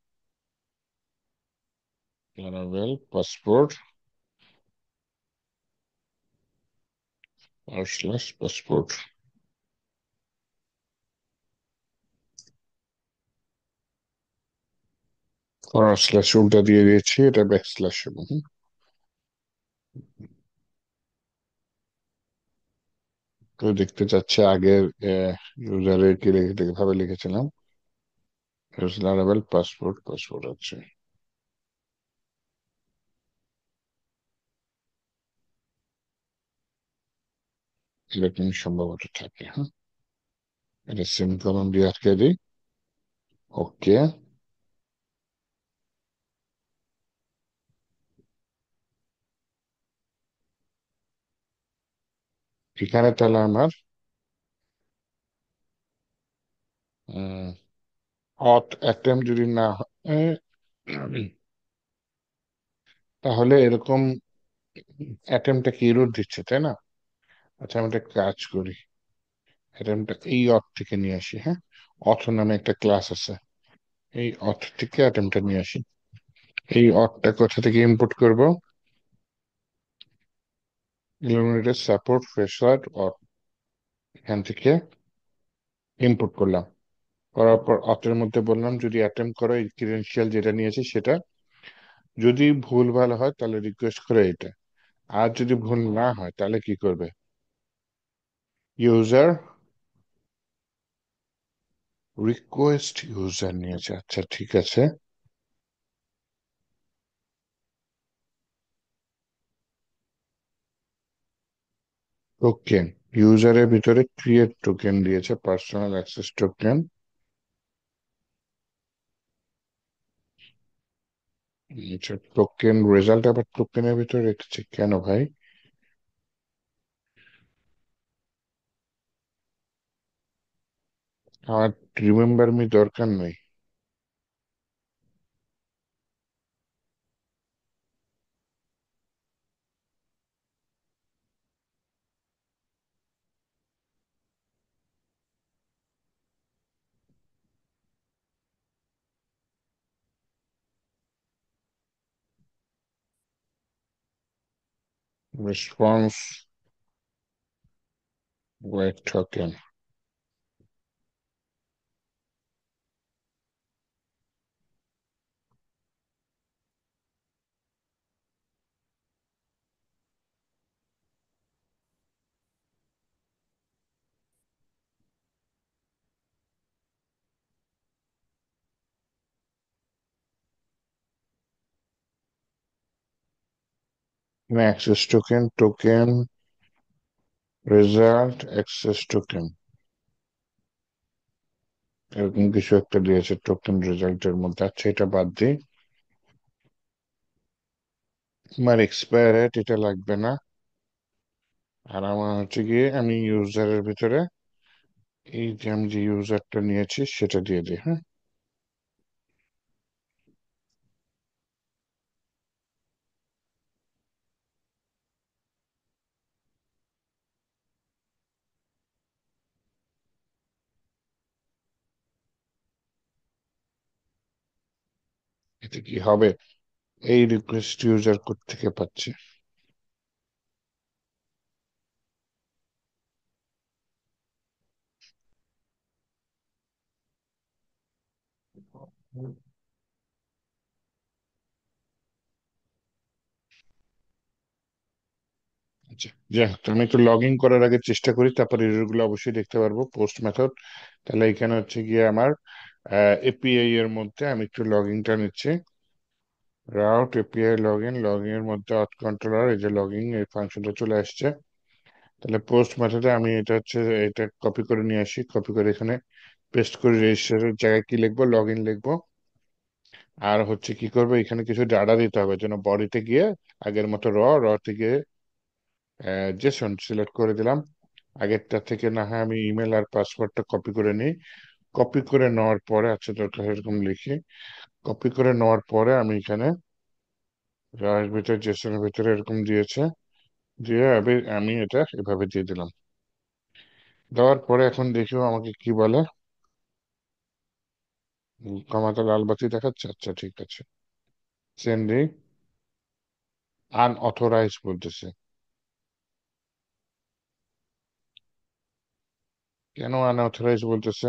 লারাভেল পাসপোর্ট আর স্ল্যাশ পাসপোর্ট, ফরওয়ার্ড স্ল্যাশ উল্টা দিয়ে দিয়েছি, এটা ব্যাক স্ল্যাশ এবং কেউ দেখতে চাচ্ছে আগের ইউজারে কি ভাবে লিখেছিলাম, লারাভেল পাসপোর্ট পাসপোর্ট আছে, এরকম সম্ভবত থাকে। হ্যাঁ, এটা সেমিকোলন দিয়ে আটকে দিই। ওকে, এখানে তাহলে আমার অট অ্যাটেম্প যদি না হয়, তাহলে এরকম অ্যাটেম্পটা কি এরর দিচ্ছে, তাই না? আচ্ছা, আমি একটা কাজ করি, অ্যাটেম্পটা এই অট থেকে নিয়ে আসি। হ্যাঁ, অথ নামে একটা ক্লাস আছে, এই অথ থেকে অ্যাটেম্পটা নিয়ে আসি। এই অটটা কোথা থেকে ইম্পোর্ট করব? ইলুমিনেটেড সাপোর্ট ফ্রেশার অট, এখান থেকে ইম্পোর্ট করলাম। করার পর অথের মধ্যে বললাম যদি অ্যাটেম্প করো এই ক্রিডেন্সিয়াল যেটা নিয়েছে সেটা, যদি ভুল ভাল হয় তাহলে রিকোয়েস্ট করে এটা, আর যদি ভুল না হয় তাহলে কি করবে? ইউজার রিকোয়েস্ট ইউজার নিয়েছে, আচ্ছা ঠিক আছে। টোকেন, ইউজারের ভিতরে ক্রিয়েট টোকেন দিয়েছে, পার্সোনাল অ্যাক্সেস টোকেন। আচ্ছা, টোকেন রেজাল্ট আবার টোকেনের ভিতরে রেখেছে কেন ভাই? আমার রিমেম্বার মি দরকার নেই। Response wait token, access token, token result access token, এরকম কিছু একটা দিয়েছে টোকেন রেজাল্টের মধ্যে। আচ্ছা, এটা বাদ দিই, আমার এক্সপায়ার এটা লাগবে না। আর আমার হচ্ছে গিয়ে আমি ইউজারের ভিতরে এই যে আমি যে ইউজারটা নিয়েছি সেটা দিয়ে দিই। হ্যাঁ, এতে কি হবে? এই রিকোয়েস্ট ইউজার কোড থেকে পাচ্ছে। আচ্ছা, যাই হোক, তো আমি একটু লগ ইন করার আগে চেষ্টা করি, তারপর এরর গুলো অবশ্যই দেখতে পারবো পোস্ট মেথড। তাহলে এখানে হচ্ছে গিয়ে আমার এপিআই এর মধ্যে আমি একটু লগ ইনটা নিচ্ছি। রাউট এপিআই লগ ইন এর মধ্যে অথ কন্ট্রোলার, এই যে লগইন এই ফাংশনটা চলে আসছে। তাহলে পোস্ট মেথডে আমি এটা হচ্ছে এটা কপি করে নিয়ে আসি, কপি করে এখানে পেস্ট করে রেজিস্টারের জায়গায় কি লিখবো, লগ ইন লিখবো। আর হচ্ছে কি করবো, এখানে কিছু ডাটা দিতে হবে, যেন বডিতে গিয়ে আগের মতো তে গিয়ে জেসন সিলেক্ট করে দিলাম। আগেরটা থেকে না হয় আমি ইমেল আর পাসওয়ার্ডটা কপি করে নিই। কপি করে নেওয়ার পরে, আচ্ছা দরকার এরকম লিখি, কপি করে নেওয়ার পরে আমি এখানে রায়ের ভিতরে জেসনের ভিতরে এরকম দিয়েছে, দিয়ে আমি এটা এভাবে দিয়ে দিলাম। দেওয়ার পরে এখন দেখিও আমাকে কি বলে। কমাতে লাল বাতি দেখাচ্ছে, আচ্ছা ঠিক আছে। সেন্ডিং আনঅথরাইজ বলতেছে। কেন আনঅথরাইজ বলতেছে?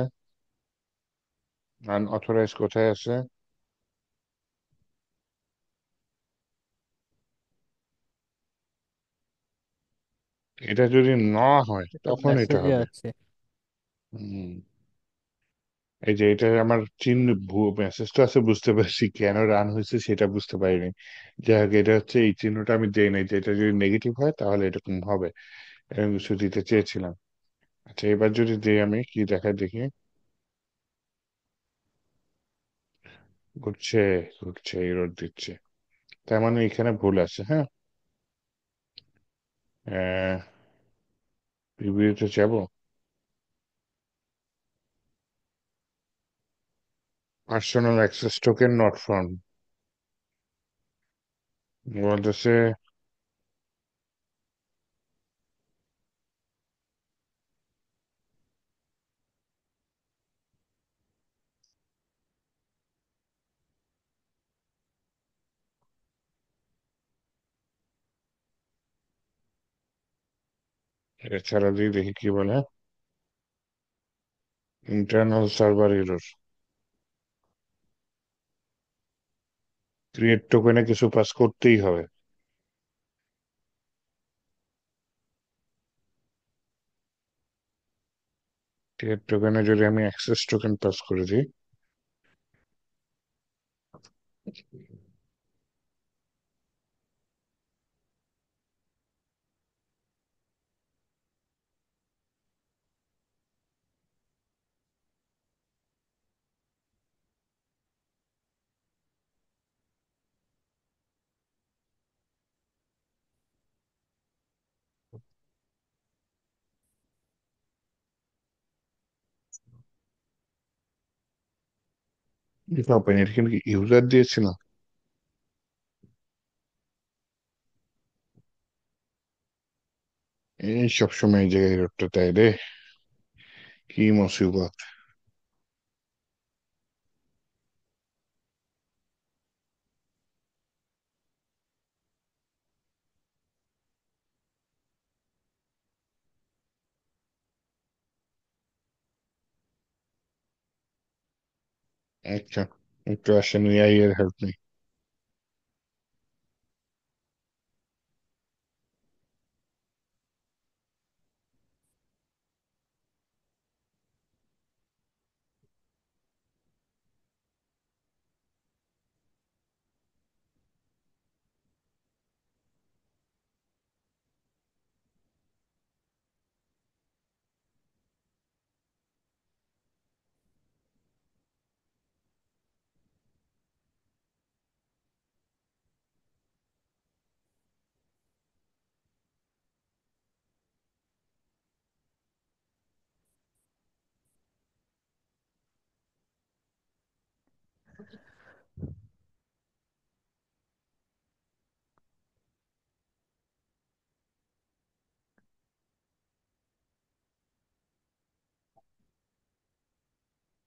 আনঅথরাইজ কোথায় আছে? এটা যদি না হয় এটা তখন এটা মেসেজে হবে। আছে। হুম। এই যে এটা আমার চিহ্ন, মেসেজটা আছে বুঝতে পারছি, কেন রান হয়েছে সেটা বুঝতে পারিনি। যাই হোক, এটা হচ্ছে এই চিহ্নটা আমি দেই নাই, যে এটা যদি নেগেটিভ হয় তাহলে এরকম হবে, এরকম কিছু দিতে চেয়েছিলাম। আচ্ছা এবার যদি দিই, আমি কি দেখায় দেখি। ঘুরছে, ঘুরছে, এরর দিচ্ছে। তার মানে এখানে ভুল আছে, হ্যাঁ। আহ প্রিভিউতে যাবো। Personal access token not found বলতেছে। এটা ছাড়া দিয়ে দেখি কি বলে। Internal server error. ক্রিয়েট টোকেনে কিছু পাস করতেই হবে। ক্রিয়েট টোকেনে যদি আমি অ্যাক্সেস টোকেন পাস করে দিই, এটা ওপেন, এটা কিন্তু ইউজার দিয়েছিলাম। এই সবসময় এই জায়গায় এররটা তাই রে, কি মুসিবত। আচ্ছা, একটু আসেন, এআই এর হেল্প নেই।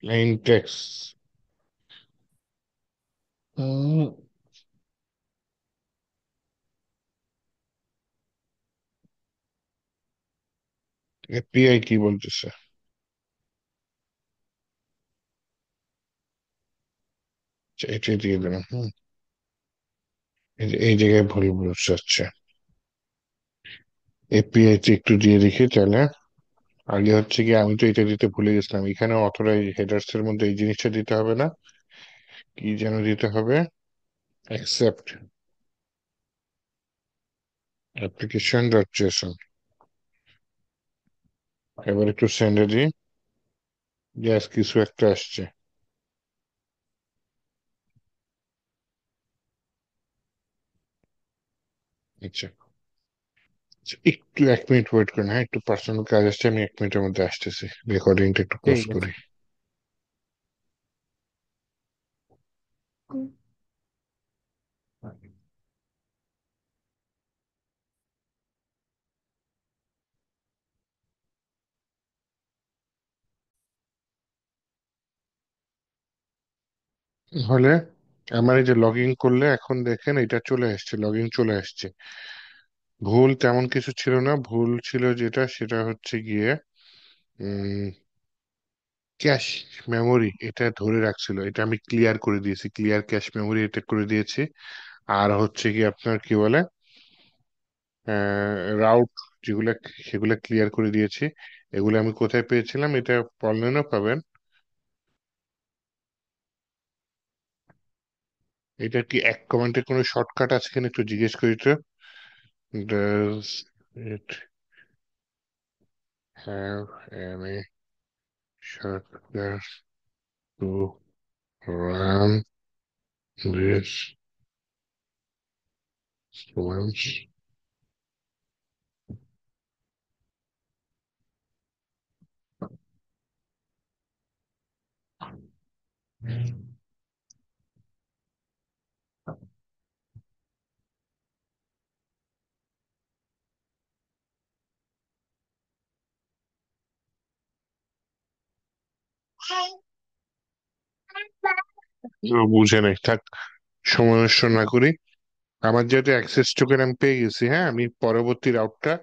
Plane text. এপিআই কি বলতেছে? আচ্ছা, এটাই দিয়ে দিলাম। হুম। এই জায়গায় ভুল বুঝাচ্ছে। এপিআই তে একটু দিয়ে দেখি তাহলে। আগে হচ্ছে কি, আমি তো এটা দিতে ভুলে গেছিলাম, এখানে অথরাইজ হেডার্স এর মধ্যে এই জিনিসটা দিতে হবে না, কি যেন দিতে হবে। Accept application dot Jason. এবার একটু সেন্ডে দিই। গ্যাস কিছু একটা আসছে। আচ্ছা আচ্ছা, একটু 1 মিনিট ওয়েট করেন, হ্যাঁ একটু পার্সোনাল কাজ আসছে, আমি 1 মিনিটের মধ্যে আসতেছি। রেকর্ডিংটা একটু পজ ঠিক আছে। করি। হলে আমার এই যে লগ ইন করলে এখন দেখেন এটা চলে আসছে, লগ ইন চলে আসছে। ভুল তেমন কিছু ছিল না, ভুল ছিল যেটা সেটা হচ্ছে গিয়ে ক্যাশ মেমোরি এটা ধরে রাখছিল, এটা আমি ক্লিয়ার করে দিয়েছি, ক্লিয়ার ক্যাশ মেমোরি এটা করে দিয়েছি। আর হচ্ছে কি আপনার কি বলে রাউট যেগুলা, সেগুলা ক্লিয়ার করে দিয়েছি। এগুলো আমি কোথায় পেয়েছিলাম, এটা অনলাইনেও পাবেন। এটা কি এক কমেন্টে কোনো শর্টকাট আছে কিনা একটু জিজ্ঞেস করি তো। Does it have any shortcut to run this once? বুঝে নাই, থাক, সময় নষ্ট না করি। আমার যেহেতু অ্যাক্সেস টোকেন আমি পেয়ে গেছি, হ্যাঁ আমি পরবর্তী রাউটটা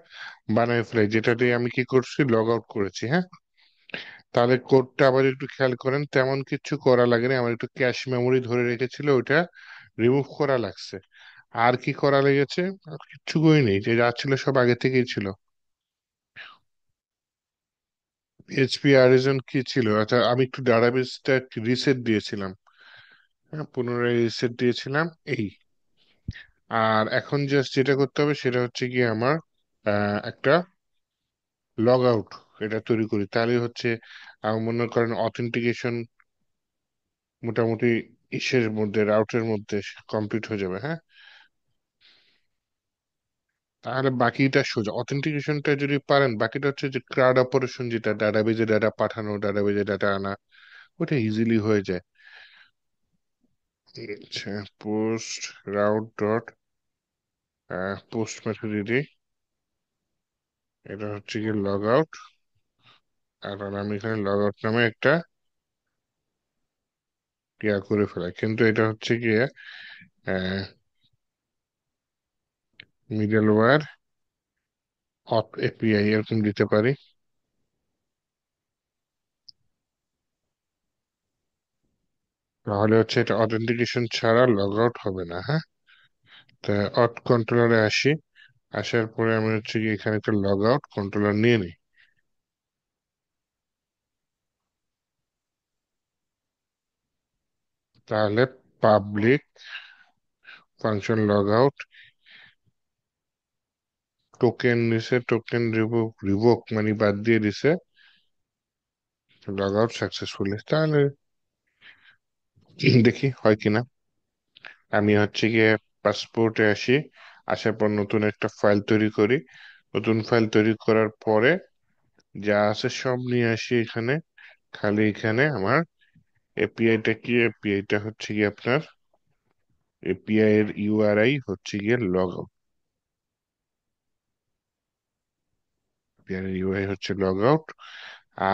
বানাই ফেলাই, যেটা দিয়ে আমি কি করছি লগ আউট করেছি, হ্যাঁ। তাহলে কোডটা আবার একটু খেয়াল করেন, তেমন কিছু করা লাগেনি, আমার একটু ক্যাশ মেমোরি ধরে রেখেছিল, ওটা রিমুভ করা লাগছে। আর কি করা লেগেছে, আর কিচ্ছু করিনি, যে যা ছিল সব আগে থেকেই ছিল। এইচপি আরিজন কি ছিল, আচ্ছা আমি একটু ডাটাবেসটা রিসেট দিয়েছিলাম, হ্যাঁ পুনরায় রিসেট দিয়েছিলাম এই। আর এখন জাস্ট যেটা করতে হবে সেটা হচ্ছে কি আমার একটা লগ আউট এটা তৈরি করি, তাহলে হচ্ছে আমার মনে করেন অথেন্টিকেশন মোটামুটি ইসের মধ্যে রাউটের মধ্যে কমপ্লিট হয়ে যাবে, হ্যাঁ। তাহলে বাকিটা সোজা, অথেন্টিকেশনটা যদি পারেন বাকিটা হচ্ছে যে ক্রাউড অপারেশন, যেটা ডাটাবেজে ডাটা পাঠানো, ডাটাবেজে ডাটা আনা, ওটা ইজিলি হয়ে যায়। আচ্ছা, post route dot post method, এটা হচ্ছে কি লগ আউট। আর আমি এখানে লগ আউট নামে একটা ইয়া করে ফেলাই, কিন্তু এটা হচ্ছে গিয়ে মিডলওয়্যার অথ এপিআই এরকম দিতে পারি। তাহলে হচ্ছে এটা অথেন্টিকেশন ছাড়া লগ আউট হবে না, হ্যাঁ। তা অথ কন্ট্রোলারে আসি, আসার পরে আমি হচ্ছে কি এখানে একটা লগ আউট কন্ট্রোলার নিয়ে নিই। তাহলে public function log out, token দিছে, টোকেন রিভোক মানে বাদ দিয়ে দিছে, লগ আউট সাকসেসফুলি। তাহলে দেখি হয় কিনা। আমি হচ্ছে গিয়ে পাসপোর্টে আসি, আসার পর নতুন একটা ফাইল তৈরি করি। নতুন ফাইল তৈরি করার পরে যা আছে সব নিয়ে আসি এখানে। খালি এখানে আমার এপিআইটা কি, এপিআইটা হচ্ছে গিয়ে আপনার এপিআই এর ইউআরআই হচ্ছে গিয়ে লগ আউট, এপিআই এর ইউআরআই হচ্ছে লগ আউট।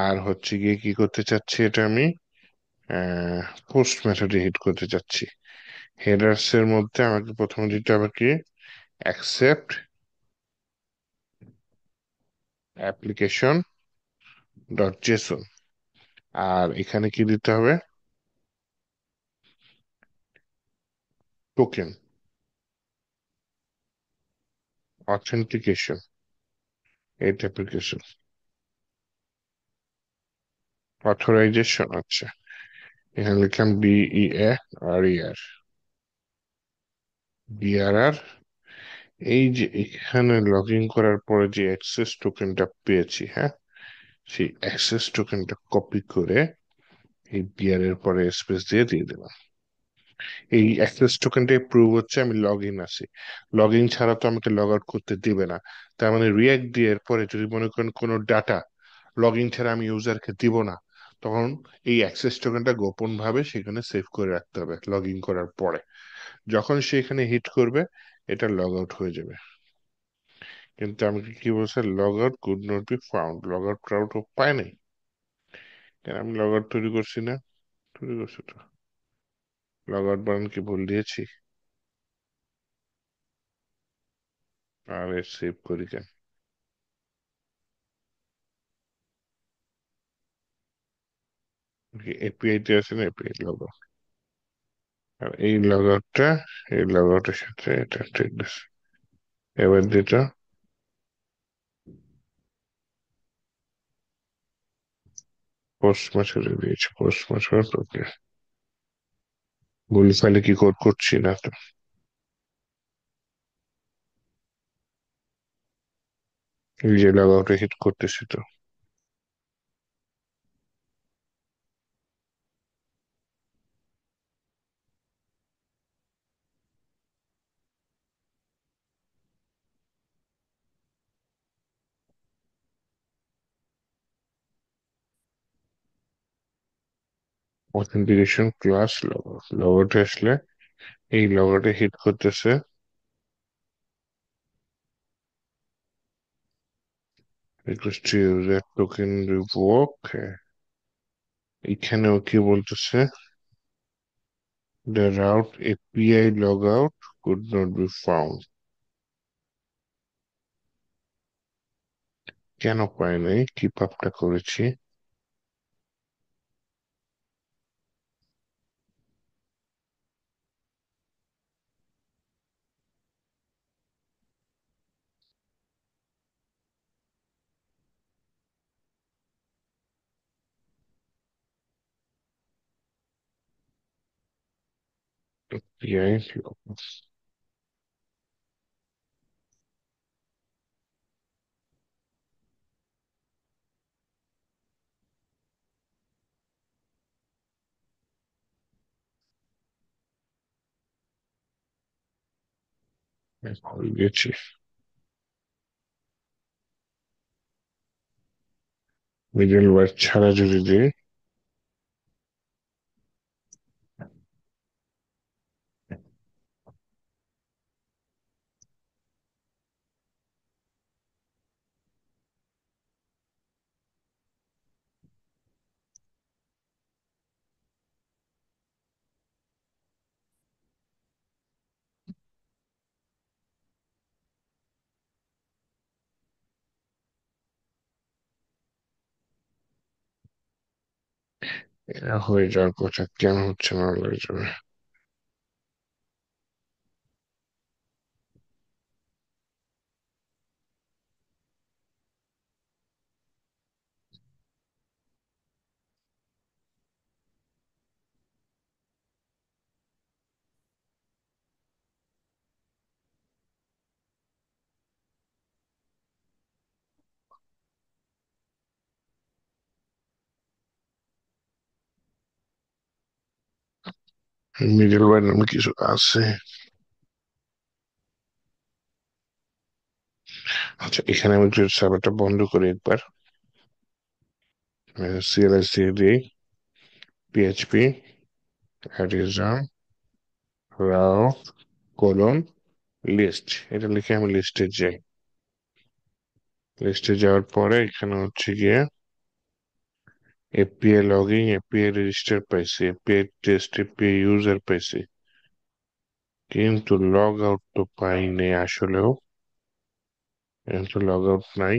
আর হচ্ছে গিয়ে কি করতে চাচ্ছি, এটা আমি পোস্ট মেথডে হিট করতে চাচ্ছি। হেডার্স এর মধ্যে আমাকে প্রথমে দিতে হবে কি অ্যাকসেপ্ট অ্যাপ্লিকেশন ডট জেসন। আর এখানে কি দিতে হবে, token authentication eight application authorisation. আচ্ছা, এখানে লিখলাম বিইএ আর ইআর। বিআরআর, এই যে এখানে লগ ইন করার পরে যে অ্যাক্সেস টোকেনটা পেয়েছি, হ্যাঁ, সেই অ্যাক্সেস টোকেনটা কপি করে এই বিআর এর পরে স্পেস দিয়ে দিয়ে দিলাম। এই অ্যাক্সেস টোকেনটাই প্রুভ হচ্ছে আমি লগ ইন আছি। লগ ইন ছাড়া তো আমাকে লগ আউট করতে দিবে না। তার মানে রিয়াক্ট দিয়ে এর পরে যদি মনে করেন কোনো ডাটা লগ ইন ছাড়া আমি ইউজারকে দিব না, তখন এই অ্যাক্সেস টোকেনটা গোপন ভাবে সেখানে সেভ করে রাখতে হবে লগ ইন করার পরে। যখন সে এখানে হিট করবে, এটা লগ আউট হয়ে যাবে। কিন্তু আমাকে কি বলছে, log out could not be found, log out tout পায় নাই। কেন আমি লগ আউট তৈরি করছি না? তৈরি করছি তো। লগ আউট বানান কি ভুল দিয়েছি? আর সেভ করি কেন? এপিআই তে আছে না, এপিআই লগ আউট। আর এই লগ আউটটা, এই লগ আউটের সাথে এটা ঠিক আছে। এবার যেটা পোস্ট মেসেজে দিয়েছি, পোস্ট মেসেজ ওকে। ভুল ফাইলে কি কোড করছি না তো? এই যে লগ আউটে হিট করতেছি তো। Authentication class log out, log আউটে আসলে এই লগ আউটে হিট করতেছে request to user token revoke. এখানেও কি বলতেছে, the route API logout could not be found। কেন পায় নাই? কি পাপটা করেছি? API logout হয়ে গেছে। মিডল ওয়ার্ড ছাড়া যদি দিই, এটা হয়ে যাওয়ার কথা, কেন হচ্ছে না হয়ে যাবে। মিডল ওয়ার্ড নামে কিছু আছে। আচ্ছা, এখানে আমি একটু সার্ভারটা বন্ধ করি একবার। সিএলএস দিয়ে দিই, পিএইচপি অ্যাডিশন রাও কোলন লিস্ট, এটা লিখে আমি লিস্টে যাই। লিস্টে যাওয়ার পরে এখানে হচ্ছে গিয়ে এপিআই লগইন, এপিআই রেজিস্টার পাইছি, এপিআই টেস্ট, এপিআই ইউজার পাইছি, কিন্তু লগ আউট তো পাইনি আসলেও। এখন তো লগ আউট নাই।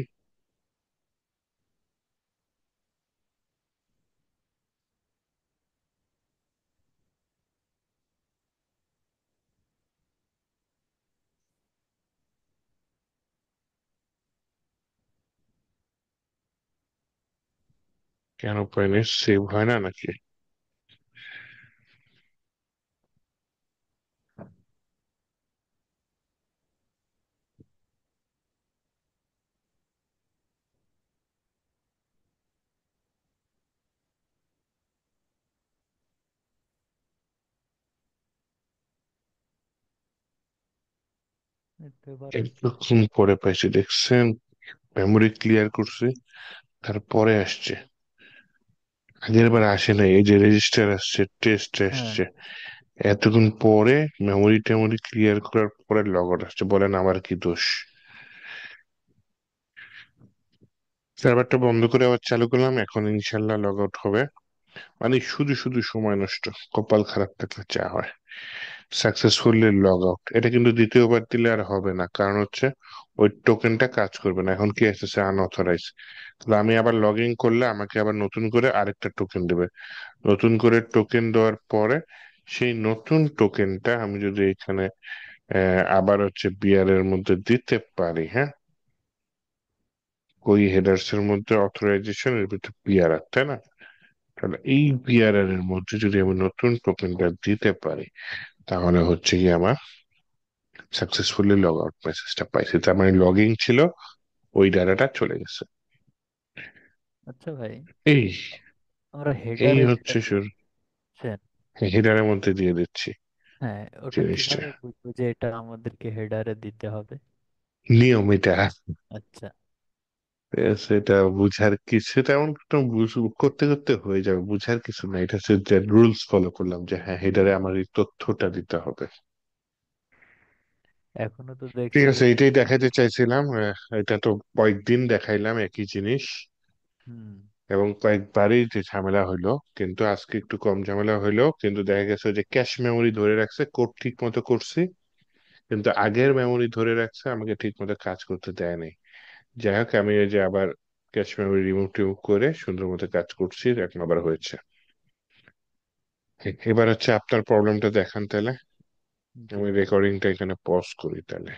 কেন পাইনি? সেভ হয় না নাকি? নিতে পারেন। একটুক্ষণ পরে পাইছি, দেখছেন? মেমোরি ক্লিয়ার করছি, তারপরে আসছে। আগের বার আসে নাই, এই যে রেজিস্টার আসছে, টেস্ট হ্যাঁ। আসছে। এতক্ষণ পরে মেমোরি টেমোরি ক্লিয়ার করার পরে লগ আউট আসছে, বলেন আমার কি দোষ? সার্ভারটা বন্ধ করে আবার চালু করলাম, এখন ইনশাল্লাহ লগ আউট হবে। মানে শুধু শুধু সময় নষ্ট, কপাল খারাপ থাকলে যা হয়। সাকসেসফুলি লগ আউট, এটা কিন্তু দ্বিতীয়বার দিলে আর হবে না, কারণ হচ্ছে ওই টোকেনটা কাজ করবে না। এখন কি আসতেছে, আনঅথরাইজ। তাহলে আমি আবার লগ ইন করলে আমাকে আবার নতুন করে আরেকটা টোকেন দেবে। নতুন করে টোকেন দেওয়ার পরে সেই নতুন টোকেনটা আমি যদি এখানে আবার হচ্ছে বিআর এর মধ্যে দিতে পারি, হ্যাঁ, ওই হেডার্স এর মধ্যে অথরাইজেশন এর ভিতরে বিআর, তাই না? তাহলে এই বিআরআর এর মধ্যে যদি আমি নতুন টোকেনটা দিতে পারি, তাহলে হচ্ছে কি আমার সাকসেসফুলি লগ আউট মেসেজটা পাইছি, তার মানে লগইন ছিল, ওই ডাটাটা চলে গেছে। আচ্ছা ভাই, এই আমরা এই হেডারে যেটা হচ্ছে শুরু। দিচ্ছেন, হেডারের মধ্যে দিয়ে দিচ্ছি হ্যাঁ, ওটা জিনিসটা, কিভাবে বুঝবো যে এটা আমাদেরকে হেডারে দিতে হবে? নিয়ম এটা। আচ্ছা। সেটা বুঝার কিছু তেমন একটা করতে করতে হয়ে যাবে, বুঝার কিছু না। এটা হচ্ছে যে রুলস ফলো করলাম যে হ্যাঁ, হেডারে আমার এই তথ্যটা দিতে হবে। এখনো তো ঠিক দেখছি। আছে, এটাই দেখাইতে চাইছিলাম। এটা তো কয়েকদিন দেখাইলাম একই জিনিস, হুম। এবং কয়েকবারই যে ঝামেলা হইলো। কিন্তু আজকে একটু কম ঝামেলা হইলো, কিন্তু দেখা গেছে যে ক্যাশ মেমোরি ধরে রাখছে, কোড ঠিক মতো করছি, কিন্তু আগের মেমোরি ধরে রাখছে, আমাকে ঠিক মতো কাজ করতে দেয় নাই। যাই হোক, আমি ওই যে আবার ক্যাশ মেমোরি রিমুভ টিমুভ করে সুন্দর মতো কাজ করছি, এখন আবার হয়েছে। এবার হচ্ছে আপনার প্রবলেমটা দেখান তাহলে। জি আমি ভাই। রেকর্ডিংটা এখানে পজ করি তাহলে।